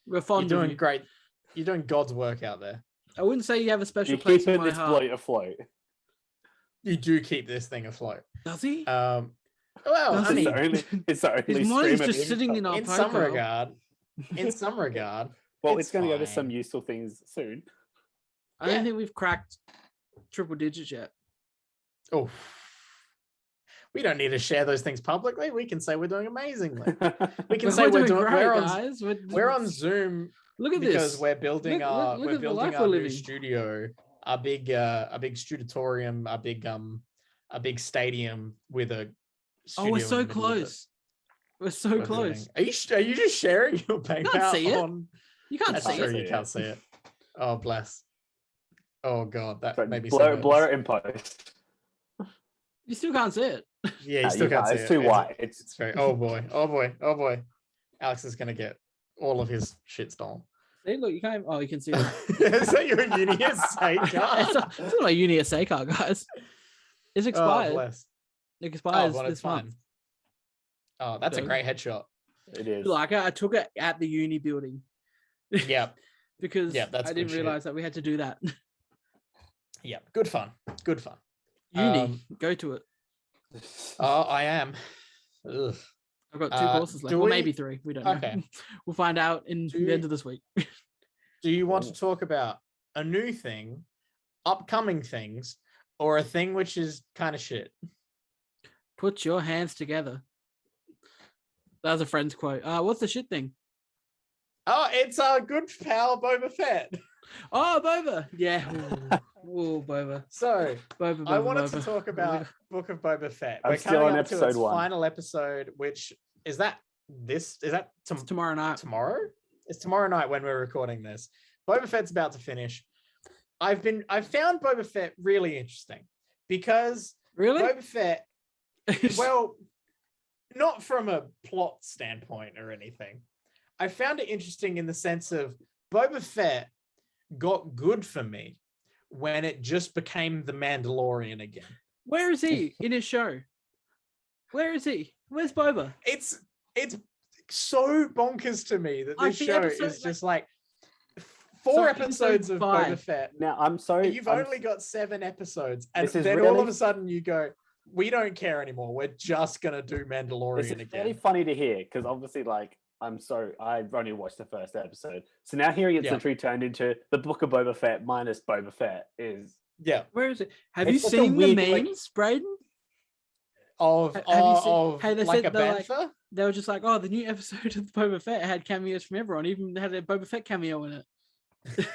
We're You're fond of doing you. great. You're doing God's work out there. I wouldn't say you have a special You're place in keeping my this heart. bloke afloat. You do keep this thing afloat. Does he? Well, Does I he? mean, It's the only His money's stream of just sitting in income. our in some poker. regard, Well, it's it's going to go to fine. some useful things soon. I don't Yeah. think we've cracked triple digits yet. Oh, we don't need to share those things publicly. We can say we're doing amazingly. We can say we're doing. great, We're on. guys. We're on Zoom Look at because this. we're building Look- our look we're at the building life our we're new living. studio, a big studitorium, a big stadium with a. Oh, we're studio in so the middle of it. close. We're so We're close. building- Are you just sharing your PayPal see it. on? You can't That's see true. it. You can't see it. Oh bless. Oh god, that But made me blur, so blur nervous. it in post. You still can't see it. Yeah, you No, still you can't see It's it. too white. It's very. Oh boy. Oh boy. Oh boy. Alex is gonna get all of his shit stolen. See, look, you can't. Oh, you can see it. Is that your uni essay it's card? not a uni essay card, guys. It's expired. Oh, bless. It expires well, this it's fine. month. Oh, that's a great headshot. It is. Like I took it at the uni building. Yeah. Because that's I didn't good shit. realize that we had to do that. Yeah, good fun. Good fun. Uni, go to it. Oh, I am. Ugh. I've got 2 courses left. Well, maybe 3. We don't know. Okay. We'll find out in the end of this week. Do you want to talk about a new thing, upcoming things, or a thing which is kind of shit? Put your hands together. That was a friend's quote. What's the shit thing? Oh, it's our good pal Boba Fett. Oh, Boba. Yeah. Ooh, Boba. So, Boba, I wanted Boba. to talk about Book of Boba Fett. I'm We're still coming on up to episode its 1. final episode, which is that It's tomorrow night. tomorrow? It's tomorrow night when we're recording this. Boba Fett's about to finish. I've found Boba Fett really interesting because Really? Boba Fett, well, not from a plot standpoint or anything. I found it interesting in the sense of Boba Fett got good for me when it just became the Mandalorian again. Where is he in his show? Where is he? Where's Boba? It's so bonkers to me that this show is just like 4 episodes of Boba Fett. Now, I'm sorry. You've only got 7 episodes, and This is then all really- of a sudden you go, we don't care anymore. We're just gonna do This Mandalorian is again. really funny to hear because obviously, like, I've only watched the first episode. So now hearing it's Yeah. literally turned into the Book of Boba Fett minus Boba Fett is Yeah. Where is it? Have It's you such a seen the weird, like- memes, Brayden? Of Have you seen- of hey, they like said a they're like- bantha. They were just like, oh, the new episode of Boba Fett had cameos from everyone. Even had a Boba Fett cameo in it.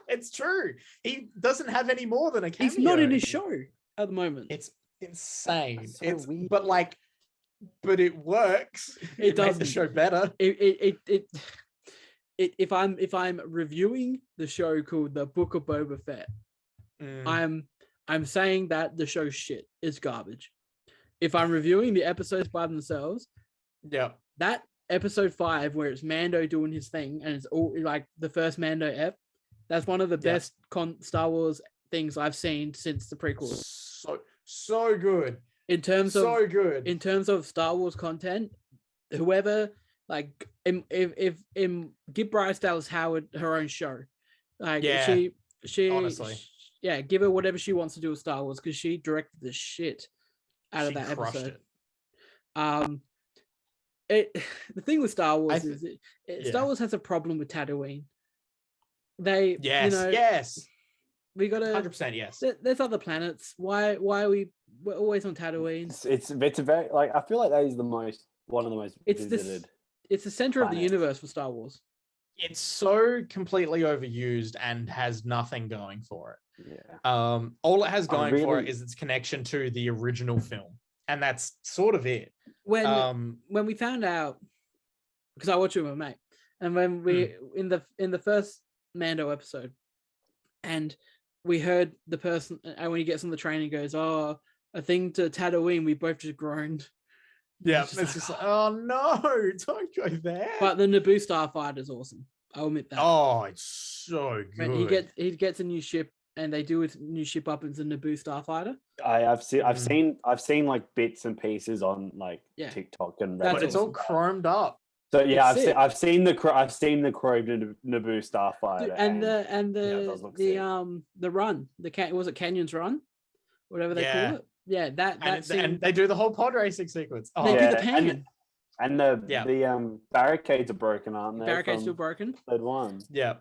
It's true. He doesn't have any more than a cameo. He's not in his show at the moment. It's insane. That's so It's weird. but it works. It It made the doesn't. show better. If I'm reviewing the show called The Book of Boba Fett, Mm. I'm saying that the show's shit. It's garbage. If I'm reviewing the episodes by themselves, Yeah. that episode 5 where it's Mando doing his thing and it's all like the first Mando ep, that's one of the Yeah. best Star Wars things I've seen since the prequels. So good. In terms of So good. in terms of Star Wars content, whoever like if give Bryce Dallas Howard her own show, like Yeah, she honestly. yeah, give her whatever she wants to do with Star Wars because she directed the shit out She of that crushed episode. it. The thing with Star Wars th- is yeah. Star Wars has a problem with Tatooine. They Yes. you know Yes. we gotta 100% yes. there's other planets. Why are we're always on Tatooine? it's a very like I feel like that is one of the most It's visited. this it's the center of the planet. universe for Star Wars. It's so completely overused and has nothing going for it. Yeah. All it has I going for it really- is its connection to the original film, and that's sort of it. When we found out, because I watched it with my mate, and when we in the first Mando episode, and we heard the person, and when he gets on the train, he goes, "Oh, a thing to Tatooine." We both just groaned. Yeah, It's it's just just like, like, oh no, don't go there. But the Naboo starfighter is awesome. I'll admit that. oh, it's so good. Man, he gets a new ship, and they do his new ship up into Naboo starfighter. I've seen like bits and pieces on like Yeah. TikTok and That's but Reddit. it's all chromed up. So yeah, It's sick. I've seen the chromed Naboo starfighter Dude, and it does look sick. the run, was it Canyon's Run, whatever they Yeah. call it. Yeah, that scene. And they do the whole pod racing sequence. Oh, They do the Yeah, pan. and Yeah. the barricades are broken, aren't they? Barricade's from still broken. Third one. yeah.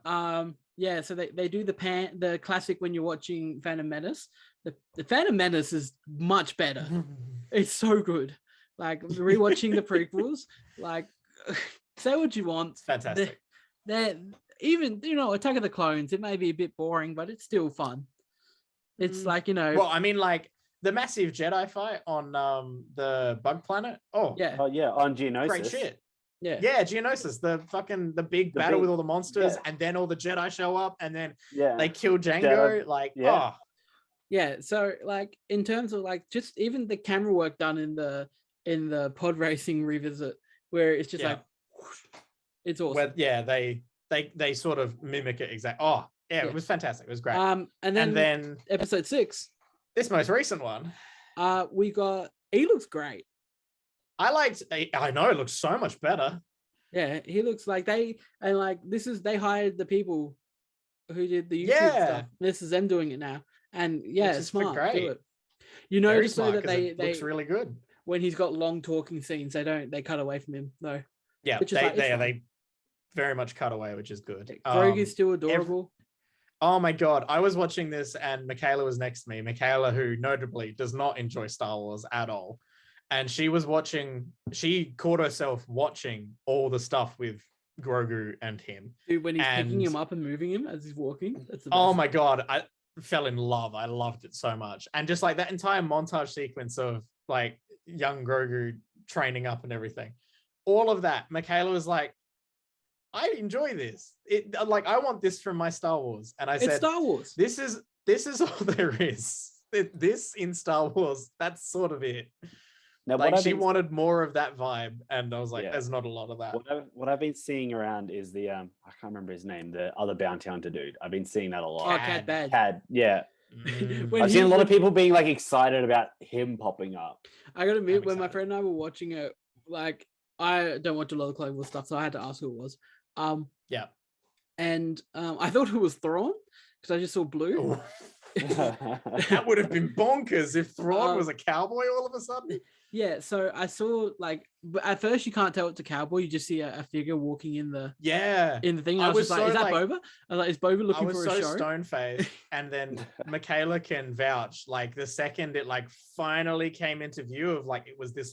Yeah, so they do the classic when you're watching Phantom Menace. The Phantom Menace is much better. It's so good. Like rewatching the prequels, like say what you want. It's fantastic. They're even, Attack of the Clones, it may be a bit boring, but it's still fun. It's like, Well, I mean, like the massive Jedi fight on the bug planet. Oh, yeah, Oh yeah, on Geonosis. great shit. yeah. Yeah, Geonosis, the big battle big- with all the monsters, yeah. and then all the Jedi show up, and then Yeah. they kill Django. Like, yeah. oh, Yeah, so like in terms of like just even the camera work done in the pod racing revisit, where it's just Yeah. like It's awesome. They sort of mimic it exactly. Oh, yeah, it was fantastic. It was great. And then episode 6, this most recent one, we got. He looks great. I know it looks so much better. Yeah, he looks like they hired the people who did the YouTube stuff. This is them doing it now, and it's smart. Great. Do it. You notice though that it looks really good when he's got long talking scenes. They cut away from him though. Yeah, they very much cut away, which is good. Grogu's still adorable. Oh my god, I was watching this and Michaela was next to me. Michaela, who notably does not enjoy Star Wars at all. And she caught herself watching all the stuff with Grogu and him. Dude, when he's picking him up and moving him as he's walking. That's the best. Oh my god, I fell in love. I loved it so much. And just like that entire montage sequence of like young Grogu training up and everything. All of that, Michaela was like, I enjoy this. I want this from my Star Wars. And I said, Star Wars. This is all there is. This in Star Wars, that's sort of it. Now, she wanted more of that vibe, and I was like, there's not a lot of that. What I've been seeing around is the I can't remember his name, the other bounty hunter dude. I've been seeing that a lot. Oh, Cad Bad. Cad, yeah. I've seen a lot of people being like excited about him popping up. I gotta admit, when my friend and I were watching it, like I don't watch a lot of Clone Wars stuff, so I had to ask who it was. And I thought it was Thrawn because I just saw blue. That would have been bonkers if Thrawn was a cowboy all of a sudden. Yeah, so I saw at first you can't tell it's a cowboy. You just see a figure walking in the thing. I was just like, is that Boba? I was like, is Boba looking for a show? I was so stone-faced, and then Michaela can vouch. Like the second it finally came into view of it was this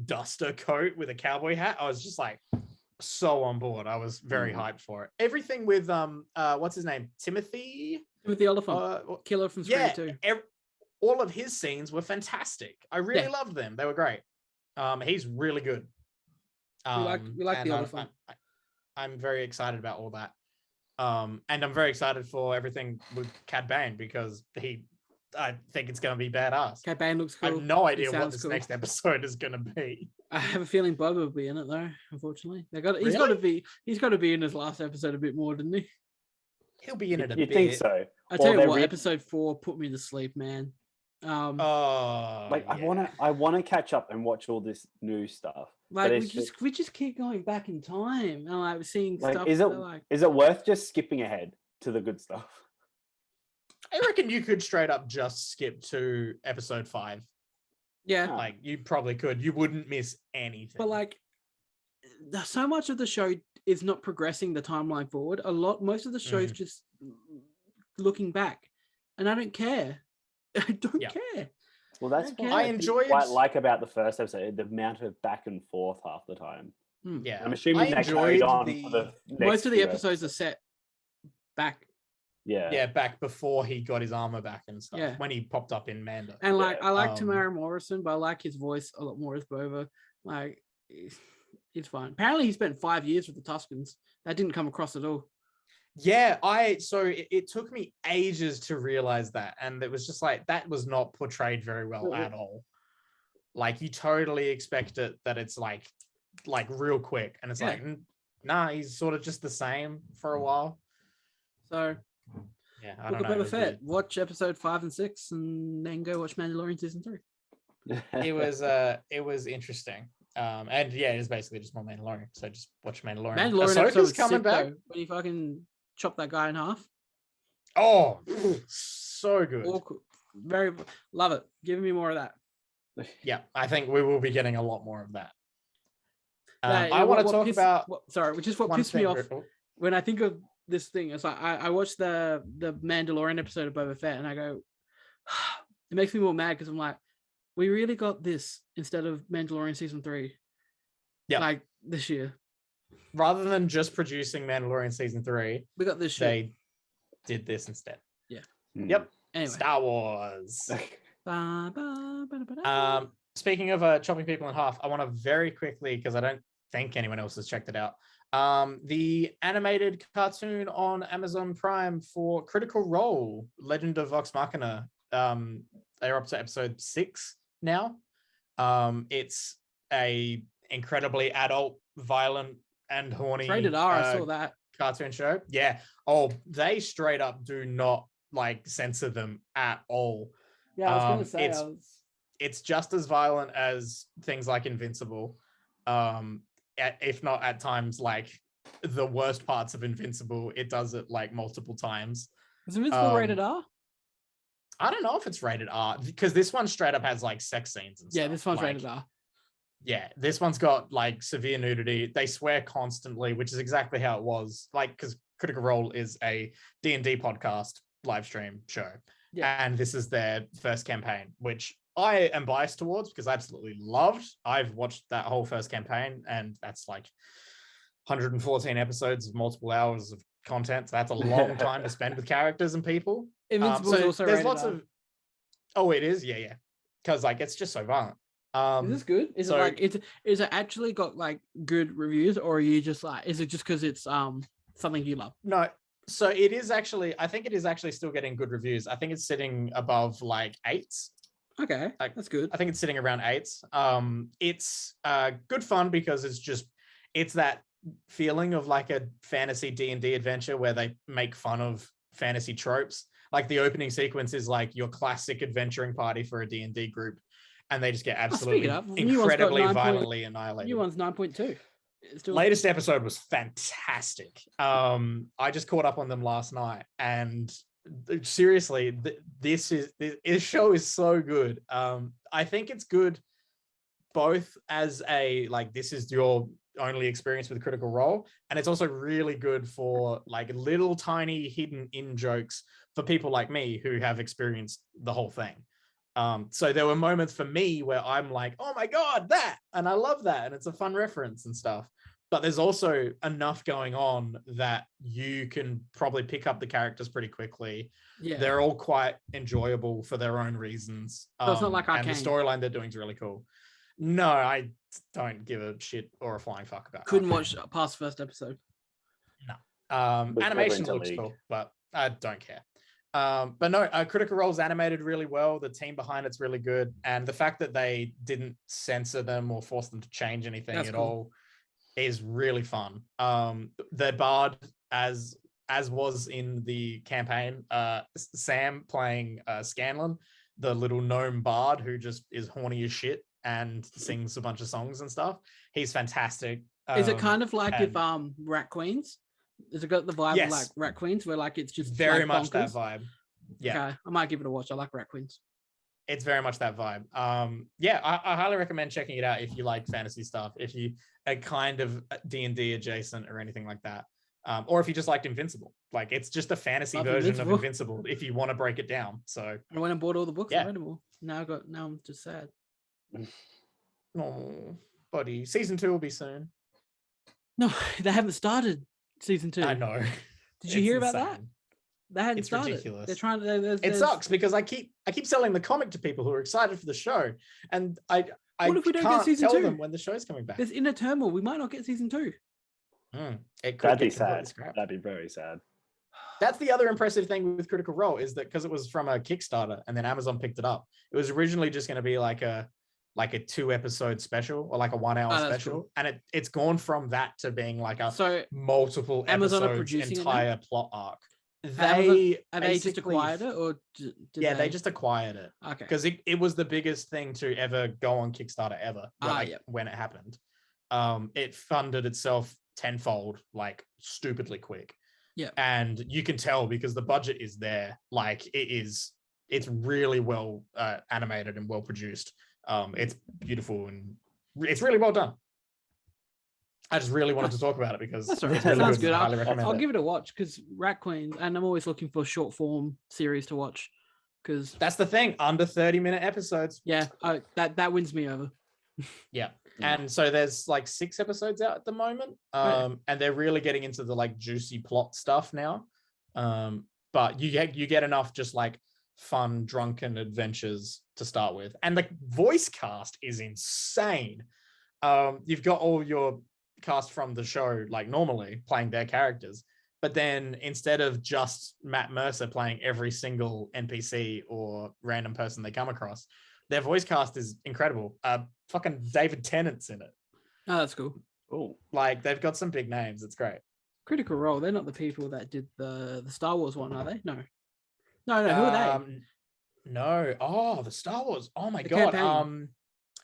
duster coat with a cowboy hat. I was just so on board. I was very hyped for it. Everything with what's his name? Timothy Oliphant, killer from Scream 2. All of his scenes were fantastic. I really loved them. They were great. He's really good. We like the Oliphant. I'm very excited about all that. And I'm very excited for everything with Cad Bane because I think it's going to be badass. Cad Bane looks cool. I have no idea what this next episode is going to be. I have a feeling Boba will be in it though. Unfortunately, he's got to be in his last episode a bit more, didn't he? He'll be in it a bit. You think so? I tell you what, episode 4 put me to sleep, man. I want to catch up and watch all this new stuff. We just keep going back in time and seeing stuff. Is it worth just skipping ahead to the good stuff? I reckon you could straight up just skip to episode 5. Yeah, you probably could. You wouldn't miss anything. But so much of the show is not progressing the timeline forward. Most of the show is just looking back, and I don't care. I don't care. Well, that's what I enjoyed. Quite like about the first episode, the amount of back and forth half the time. Yeah, I'm assuming that carried on for the most of the episodes are set back. Yeah, back before he got his armor back and stuff. Yeah. When he popped up in Mando. And I like Tamara Morrison, but I like his voice a lot more as Boba. It's fine. Apparently, he spent 5 years with the Tuscans. That didn't come across at all. Yeah, it took me ages to realize that, and it was just that was not portrayed very well at all. You totally expect it that it's real quick, and it's nah, he's sort of just the same for a while. So yeah, I don't know. Book of Boba Fett. Watch episode 5 and 6, and then go watch Mandalorian season 3. It was interesting. And yeah, it is basically just more Mandalorian. So just watch Mandalorian. Ahsoka's coming back when he fucking chop that guy in half. Oh, so good. Very love it. Give me more of that. Yeah, I think we will be getting a lot more of that. I want to talk about. Which is what pissed me off when I think of this thing. It's I watched the Mandalorian episode of Boba Fett, and I go, it makes me more mad because I'm like, we really got this instead of Mandalorian season 3. Yeah, this year. Rather than just producing Mandalorian season 3, we got this shit. They did this instead. Yeah. Yep. Anyway. Star Wars. Speaking of chopping people in half, I want to very quickly, because I don't think anyone else has checked it out. The animated cartoon on Amazon Prime for Critical Role, Legend of Vox Machina. They're up to episode 6 now. It's a incredibly adult, violent and horny. It's rated R. I saw that. Cartoon show. Yeah. Oh, they straight up do not like censor them at all. Yeah, I was gonna say. It's just as violent as things like Invincible. If not at times like the worst parts of Invincible, it does it like multiple times. Is Invincible rated R? I don't know if it's rated R because this one straight up has like sex scenes and stuff. Yeah, this one's like, rated R. Yeah, this one's got like severe nudity. They swear constantly, which is exactly how it was. Like, because Critical Role is a D&D podcast live stream show. Yeah. And this is their first campaign, which I am biased towards because I absolutely loved. I've watched that whole first campaign, and that's like 114 episodes of multiple hours of content. So that's a long time to spend with characters and people. Invincible is also there's rated lots R. of. Oh, it is, yeah. Because like it's just so violent. Is this good? Is it actually got like good reviews, or are you just like? Is it just because it's something you love? No. So it is actually. I think it is actually still getting good reviews. I think it's sitting above like 8s. Okay, that's good. I think it's sitting around 8s. It's good fun because it's that feeling of like a fantasy D&D adventure where they make fun of fantasy tropes. Like the opening sequence is like your classic adventuring party for a D&D group, and they just get absolutely incredibly violently annihilated. New one's 9.2. Latest episode was fantastic. I just caught up on them last night, and seriously, this show is so good. I think it's good both as a like this is your only experience with Critical Role, and it's also really good for like little tiny hidden in jokes for people like me who have experienced the whole thing. So there were moments for me where I'm like, oh my god, that, and I love that, and it's a fun reference and stuff. But there's also enough going on that you can probably pick up the characters pretty quickly. Yeah, they're all quite enjoyable for their own reasons. So it's not like Arcane. And the storyline they're doing is really cool. No, I don't give a shit or a flying fuck about. Couldn't watch past first episode. No, animation looks cool, but I don't care. But no, Critical Role's animated really well. The team behind it's really good, and the fact that they didn't censor them or force them to change anything at all is really fun. The bard, as was in the campaign, Sam playing Scanlan, the little gnome bard who just is horny as shit and sings a bunch of songs and stuff. He's fantastic. Is it kind of like if Rat Queens? Has it got the vibe of like Rat Queens, where like it's just very like much bonkers? that vibe? Yeah, okay. I might give it a watch. I like Rat Queens. It's very much that vibe. I highly recommend checking it out if you like fantasy stuff, if you are kind of D&D adjacent or anything like that, or if you just liked Invincible. Like it's just a fantasy version of Invincible if you want to break it down. So I went and bought all the books. I read them all. Now I'm just sad. Oh, buddy, season 2 will be soon. No, they haven't started season 2. I know. Did you hear about that? They hadn't started. Ridiculous. They're trying to. It sucks because I keep selling the comic to people who are excited for the show, and I what if we don't can't get season tell 2? them when the show's coming back. There's inner turmoil. We might not get season 2. That'd be sad. That'd be very sad. That's the other impressive thing with Critical Role is that because it was from a Kickstarter and then Amazon picked it up, it was originally just going to be like a 2-episode special or like a 1-hour special, cool. And it's gone from that to being like a multiple Amazon episodes entire plot arc. They just acquired it, or they just acquired it. Okay, because it was the biggest thing to ever go on Kickstarter ever when it happened. It funded itself tenfold, like stupidly quick. Yeah, and you can tell because the budget is there. Like it's really well animated and well produced. It's beautiful and it's really well done. I just really wanted to talk about it because that's right. Really sounds good. I'll give it a watch because Rat Queen, and I'm always looking for short form series to watch because that's the thing, under 30-minute episodes. Yeah, that wins me over. Yeah. And so there's like 6 episodes out at the moment, and they're really getting into the like juicy plot stuff now. But you get enough just like fun drunken adventures to start with, and the voice cast is insane. You've got all your cast from the show like normally playing their characters, but then instead of just Matt Mercer playing every single NPC or random person they come across, their voice cast is incredible. Fucking David Tennant's in it. Oh, that's cool. Oh, Like they've got some big names. It's great. Critical Role. They're not the people that did the Star Wars one, are they? No. No. Who are they? No. Oh, the Star Wars. Oh my The god. Campaign.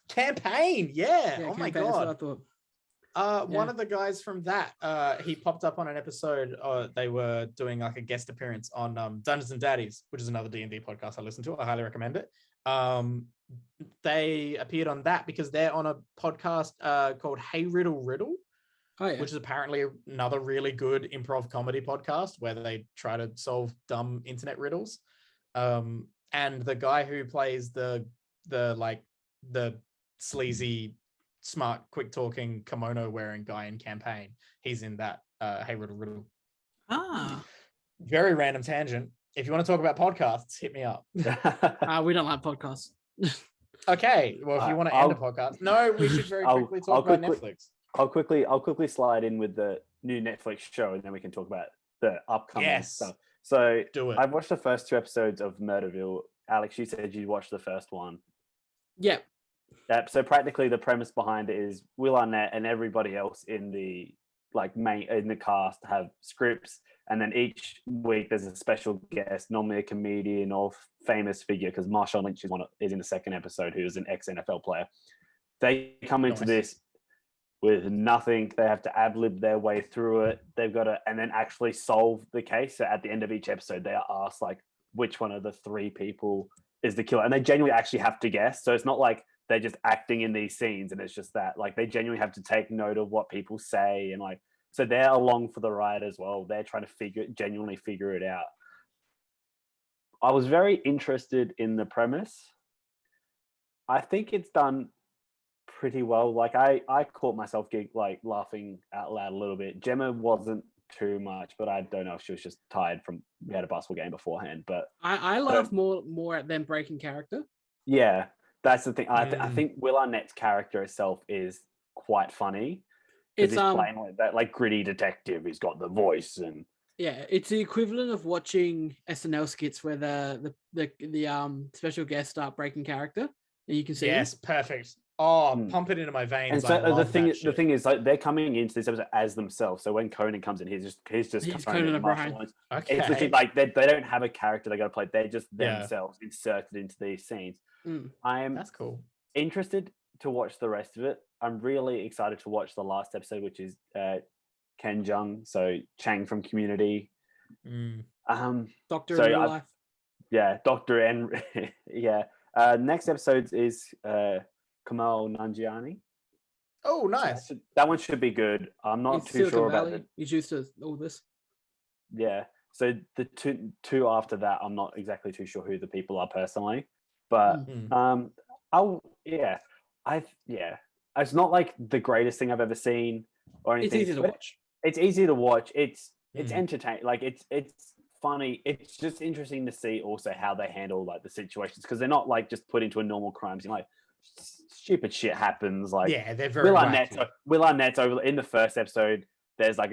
Campaign. Yeah. Oh my Campaign, that's what I god. thought. One of the guys from that, he popped up on an episode. They were doing like a guest appearance on Dungeons and Daddies, which is another D&D podcast I listen to. I highly recommend it. They appeared on that because they're on a podcast called Hey Riddle Riddle, which is apparently another really good improv comedy podcast where they try to solve dumb internet riddles. And the guy who plays the sleazy, smart, quick talking, kimono wearing guy in Campaign, he's in that Hey Riddle Riddle. Very random tangent. If you want to talk about podcasts, hit me up. We don't like podcasts. Okay, well, if you want to end a podcast, no, we should very quickly talk about Netflix. I'll quickly slide in with the new Netflix show, and then we can talk about the upcoming stuff. So do it. I've watched the first 2 episodes of Murderville. Alex, you said you watched the first one. Yeah. So practically, the premise behind it is Will Arnett and everybody else in the in the cast have scripts, and then each week there's a special guest, normally a comedian or famous figure, because Marshawn Lynch is in the second episode, who is an ex-NFL player. They come into this with nothing. They have to ad-lib their way through it. They've got to, and then actually solve the case. So at the end of each episode, they are asked like which one of the 3 people is the killer, and they genuinely actually have to guess. So it's not like they're just acting in these scenes and it's just that, like, they genuinely have to take note of what people say, and like, so they're along for the ride as well. They're trying to genuinely figure it out. I was very interested in the premise. I think it's done pretty well. Like I caught myself laughing out loud a little bit. Gemma wasn't too much, but I don't know if she was just tired from, we had a basketball game beforehand. But I laugh more at them breaking character. Yeah, that's the thing. I think Will Arnett's character itself is quite funny. It's he's playing like that, like gritty detective. He's got the voice, and yeah, it's the equivalent of watching SNL skits where the special guests start breaking character, and you can see. Yes, perfect. Oh, pump it into my veins. And so the thing is, like, they're coming into this episode as themselves. So when Conan comes in, he's Conan O'Brien. Okay. It's literally like they don't have a character they got to play. They're just themselves inserted into these scenes. That's cool. Interested to watch the rest of it. I'm really excited to watch the last episode, which is Ken Jeong, so Chang from Community. Doctor in real life. Yeah, Doctor and yeah. Next episode is Kamal Nanjiani. Oh, nice. That one should be good. I'm not too sure about it. He's used to all this. Yeah. So the two after that, I'm not exactly too sure who the people are personally, but it's not like the greatest thing I've ever seen or anything. It's easy to watch. It's easy to watch. It's entertaining. Like it's funny. It's just interesting to see also how they handle like the situations, because they're not like just put into a normal crime scene. Like stupid shit happens. Like they're very Will Arnett's over in the first episode. There's like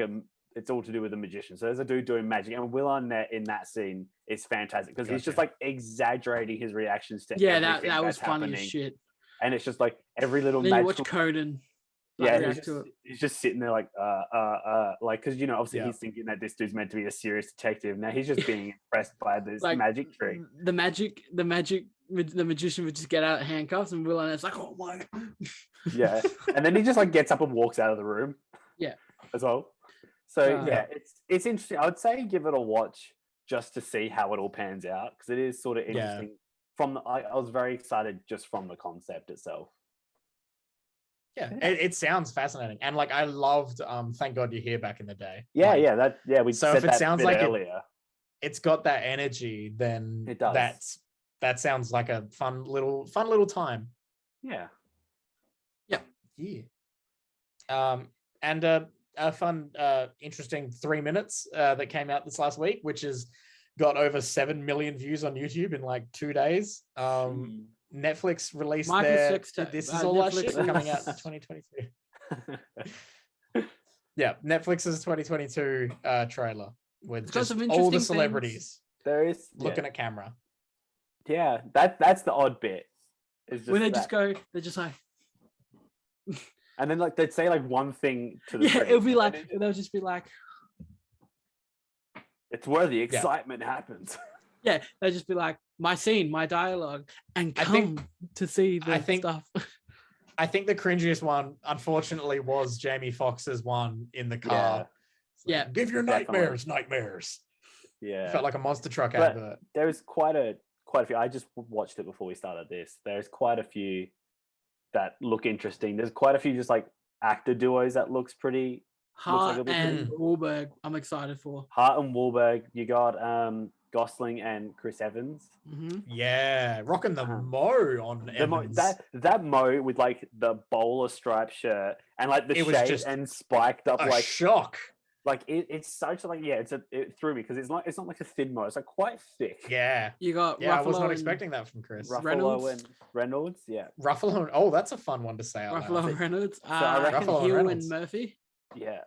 it's all to do with the magician. So there's a dude doing magic, and Will Arnett in that scene is fantastic because he's just like exaggerating his reactions to everything that was that's funny happening. as shit. And it's just like every little then magical... you watch Conan. He's just sitting there like because obviously he's thinking that this dude's meant to be a serious detective. Now he's just being impressed by this magic trick. The magician would just get out of handcuffs, and Will Arnett's like, oh my. Yeah, and then he just like gets up and walks out of the room. Yeah, as well. So it's interesting. I would say give it a watch just to see how it all pans out, because it is sort of interesting. I was very excited just from the concept itself. Yeah, it sounds fascinating, and like I loved Thank God You're Here back in the day. We so said if it that sounds like earlier. It's got that energy, then it does. That sounds like a fun little time. Yeah. And a fun interesting 3 minutes that came out this last week, which has got over 7 million views on YouTube in like 2 days. Netflix released this is all our shit coming out in 2022. Yeah, Netflix's 2022 trailer with just all the celebrities looking at camera. Yeah, that's the odd bit. When they're just like And then like they'd say like one thing to the Yeah, screen, it'll be and like then they'll just be like, it's where the excitement happens. yeah, they'll just be like, my scene, my dialogue, and I come think- to see the I think- stuff. I think the cringiest one, unfortunately, was Jamie Foxx's one in the car. Yeah. Give your Definitely. nightmares. Yeah. Felt like a monster truck But- advert. There's quite a few. I just watched it before we started this. There's quite a few that look interesting. There's quite a few just like actor duos that looks pretty. Hart it'll be pretty and Wahlberg, I'm excited for. Hart and Wahlberg. You got Gosling and Chris Evans. Hmm. Yeah, rocking the Uh-huh. mo on The mo, Evans. that Mo with like the bowler striped shirt and like the It was shape just and spiked up a shock. it's such like it threw me because it's not like a thin Mo. It's like quite thick. Yeah. You got Yeah, I was Ruffalo not and- expecting that from Chris. Ruffalo Reynolds. and Reynolds. Yeah. Ruffalo. Oh, that's a fun one to say out Ruffalo loud. and Reynolds, I reckon Hill Ruffalo and and Reynolds. Murphy. Yeah.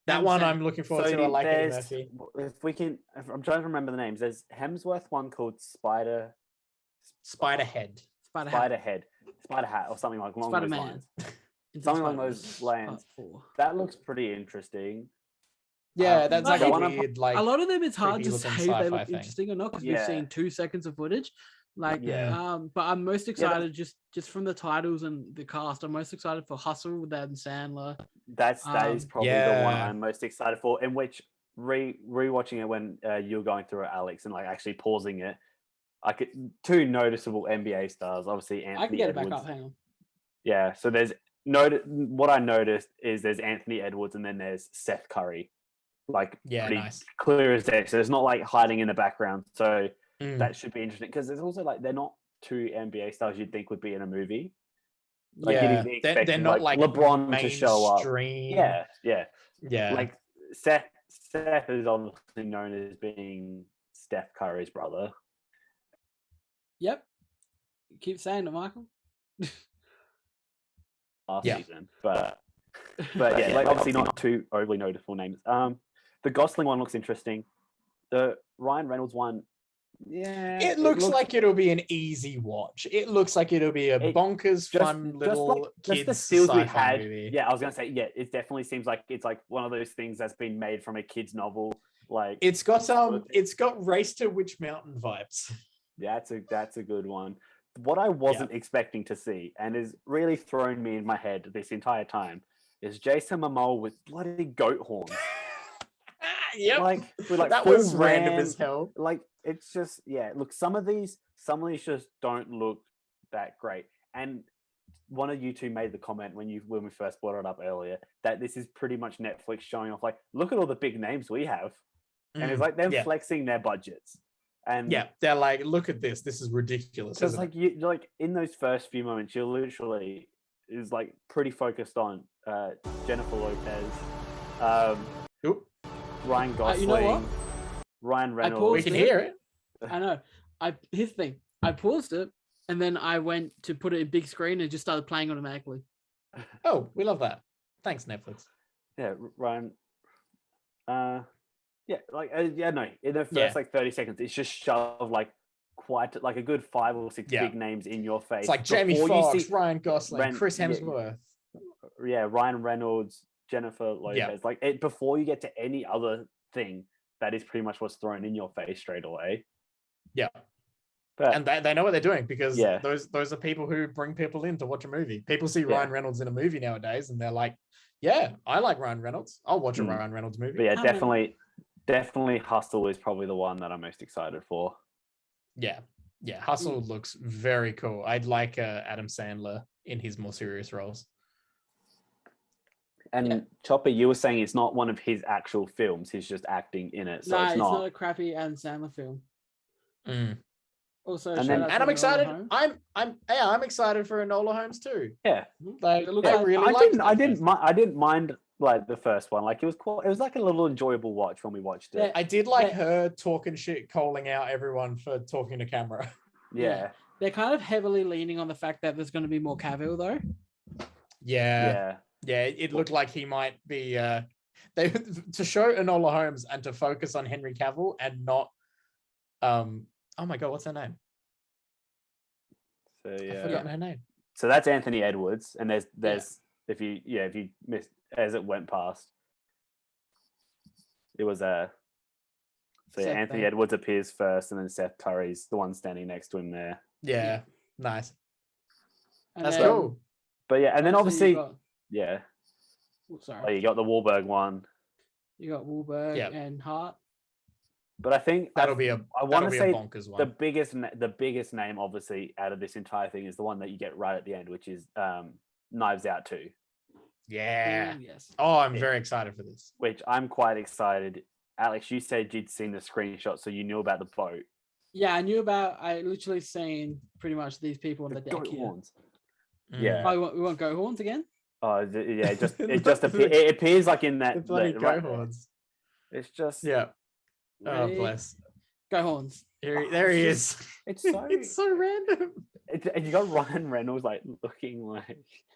That one I'm looking forward to. I like Eddie there's- Murphy. if I'm trying to remember the names. There's Hemsworth one called Spiderhead. Spider-Hat. Spider Hat or something like along those Spider-Man. lines. Into Something along Spider-Man, those lines. Part 4. That looks pretty interesting. Yeah, that's like like a one of- weird, like A lot of them, it's hard to creepy say looking they sci-fi look thing. interesting or not because we've Yeah. seen 2 seconds of footage. Like, Yeah. but I'm most that- excited just from the titles and the cast. I'm most excited for Hustle with Adam Sandler. That is probably the one Yeah. I'm most excited for. In which rewatching it when you were going through it, Alex, and like actually pausing it, I could 2 noticeable NBA stars. Obviously, Anthony I can get Edwards. it back up. Hang on. Yeah. So there's what I noticed is there's Anthony Edwards and then there's Seth Curry. Like Yeah, pretty nice. clear as day. So it's not like hiding in the background. So Mm. that should be interesting because there's also like they're not 2 NBA stars you'd think would be in a movie. Like, you'd Yeah, be they're expecting, not like LeBron to show up. mainstream. Yeah. Yeah. Like Seth is obviously known as being Steph Curry's brother. Yep. Keep saying it, Michael. Last Yeah. season, but yeah, like obviously not 2 overly noticeable names. The Gosling one looks interesting. The Ryan Reynolds one, yeah, it looks like it'll be an easy watch. It looks like it'll be a bonkers, fun little kids the stills we sci-fi had. movie. Yeah, I was gonna say, yeah, it definitely seems like it's like one of those things that's been made from a kid's novel. Like It's got Race to Witch Mountain vibes. that's a good one. What I wasn't expecting to see, and is really thrown me in my head this entire time, is Jason Momoa with bloody goat horns. Yep. Like with like that full was random ram- as hell. Like it's just look, some of these just don't look that great. And one of you 2 made the comment when we first brought it up earlier that this is pretty much Netflix showing off like, look at all the big names we have. And it's like them yeah. flexing their budgets. And Yeah, they're like, look at this. This is ridiculous. because Isn't like you like in those first few moments, you're literally is like pretty focused on Jennifer Lopez, it? Oop, Ryan Gosling, you know what? Ryan paused Reynolds. we can it. hear it. I know. Here's the thing. I paused it and then I went to put it in big screen and just started playing automatically. Oh, we love that. Thanks, Netflix. Yeah, Ryan. Yeah, like no. In the first Yeah. like 30 seconds, it's just shoved like quite like a good 5 or 6 Yeah. big names in your face. It's like Jamie before you Foxx, see- Ryan Gosling, Ren- Chris yeah, Hemsworth. Ryan Reynolds, Jennifer Lopez. Like it before you get to any other thing, that is pretty much what's thrown in your face straight away. Yeah. But And they know what they're doing because Yeah. those are people who bring people in to watch a movie. People see Yeah. Ryan Reynolds in a movie nowadays and they're like, yeah, I like Ryan Reynolds. I'll watch a Mm. Ryan Reynolds movie. but yeah, How many- definitely Hustle is probably the one that I'm most excited for. Yeah. Hustle looks very cool. I'd like Adam Sandler in his more serious roles. And Chopper, you were saying it's not one of his actual films; he's just acting in it. So No, it's not. a crappy Adam Sandler film. Mm. Also, And shout then- out And to I'm Enola excited. Holmes. I'm excited for Enola Holmes too. Yeah, Like, It looks I like- really I liked didn't. that I didn't. first. I didn't mind like the first one. Like it was cool. It was like a little enjoyable watch when we watched it. Yeah. I did like Yeah. her talking shit, calling out everyone for talking to camera. Yeah, They're kind of heavily leaning on the fact that there's going to be more Cavill though. Yeah. yeah. It looked like he might be they to show Enola Holmes and to focus on Henry Cavill and not oh my god, what's her name? So I've yeah. forgotten her name. So that's Anthony Edwards, and there's If you missed as it went past, it was so yeah, Seth Anthony Bain. Edwards appears first, and then Seth Curry's the one standing next to him there. Yeah, nice. And That's then, cool. But yeah, and then you obviously, got, yeah, sorry, you got the Wahlberg one. you got Wahlberg Yep. and Hart. But I think That'll be a I want to say bonkers one. the biggest name, obviously, out of this entire thing is the one that you get right at the end, which is Knives Out 2. Yeah. Ooh, yes. Oh, I'm very excited for this. Which I'm quite excited. Alex, you said you'd seen the screenshot, so you knew about the boat. Yeah, I literally seen pretty much these people on the deck goat here. horns. Mm. Yeah. Oh, we want goat horns again? Oh, yeah. It appears like in The that. bloody right goat there. horns. It's just Yeah. Oh, Ready? bless. Goat horns. There he is. It's so It's so random. and you got Ryan Reynolds like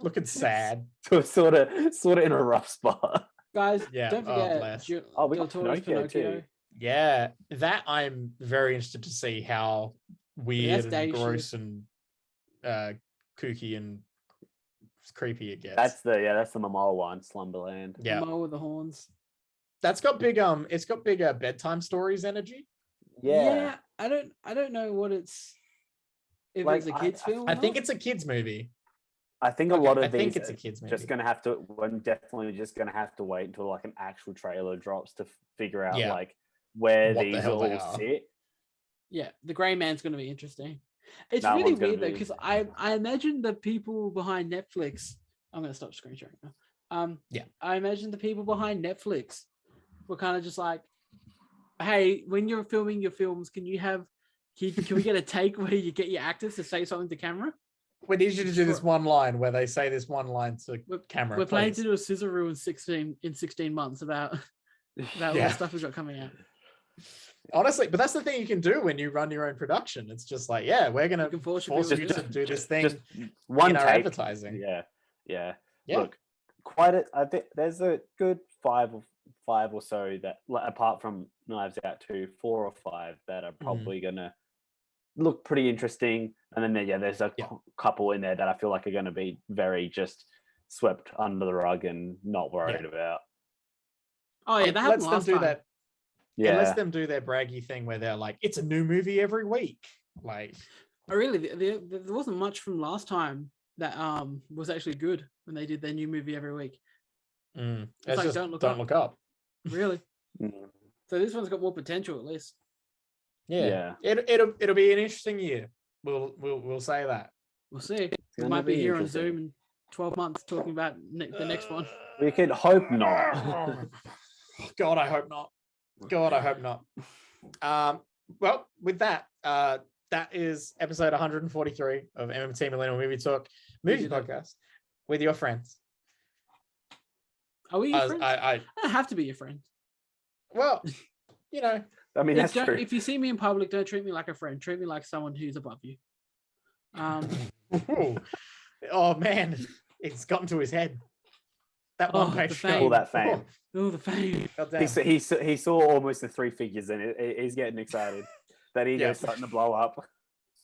Looking sad. sort of in a rough spot. Guys, Yeah, don't oh, forget bless. Del we got Toro's Pinocchio too. Yeah, that I'm very interested to see how weird and Daisy. gross and kooky and creepy it gets. That's the Momoa one, Slumberland. yeah. Mo with the horns. That's got big it's got bigger bedtime stories energy. Yeah. I don't know what it's if Like, it's a kids film. I think it's a kids movie. I think a lot of I think these it's a are kids movie. just gonna have to. We're definitely just gonna have to wait until like an actual trailer drops to figure out Yeah. like where What the these hell they all are. sit. Yeah, the Grey Man's going to be interesting. It's That really one's gonna weird though be because I imagine the people behind Netflix. I'm going to stop screen sharing now. Yeah. I imagine the people behind Netflix were kind of just like, "Hey, when you're filming your films, can we get a take where you get your actors to say something to camera? We need you to do this one line where they say this one line to camera. We're planning please. to do a scissor reel in 16 months about all Yeah. the stuff we've got coming out. Honestly, but that's the thing you can do when you run your own production. It's just like, yeah, we're gonna You can force your force people you to to do this thing Just one in our take. advertising. Yeah. Yeah. Look, I think there's a good five or so that, apart from Knives Out 2, 4 or 5 that are probably gonna look pretty interesting. And then there's a couple in there that I feel like are gonna be very just swept under the rug and not worried about. Oh yeah, that happened last time. That. Yeah. Let them do their braggy thing where they're like, it's a new movie every week. Like, Oh really? There wasn't much from last time that was actually good when they did their new movie every week. it's like, just don't don't look up. Really? Mm. So this one's got more potential at least. Yeah. It'll be an interesting year. We'll say that. We'll see. We gonna might be be here on interesting. Zoom in 12 months talking about the next one. We could hope not. God, I hope not. God, I hope not. Well, with that, that is episode 143 of MMT Millennial Movie Talk movie podcast with your friends. Are we your friends? I don't have to be your friend. well, you know, I mean, that's Don't- true. If you see me in public, don't treat me like a friend. Treat me like someone who's above you. ooh. Oh man, it's gotten to his head. That one the page fame. All that fame. Oh, the fame. He saw almost the 3 figures in it. He's getting excited. That ego's starting to blow up.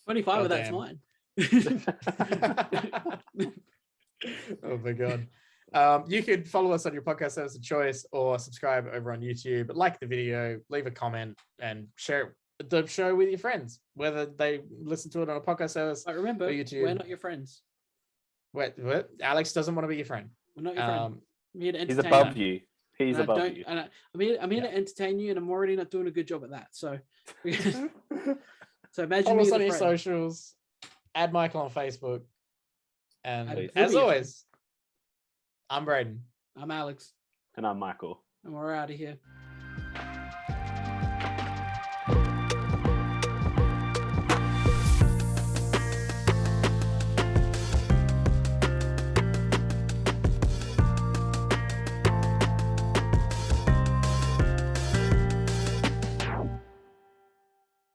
25 of that's mine. Oh my god. You could follow us on your podcast service of choice or subscribe over on YouTube, like the video, leave a comment, and share the show with your friends, whether they listen to it on a podcast service. But remember, or YouTube. we're not your friends. What? Alex doesn't want to be your friend. We're not your friend. I'm here to He's entertain above you. you. He's above you. And I'm here to entertain you, and I'm already not doing a good job at that. So, so imagine Follow me us as on a your friend. socials. Add Michael on Facebook. And Please. as We'll be your always, I'm Brayden. I'm Alex, And I'm Michael. and we're out of here.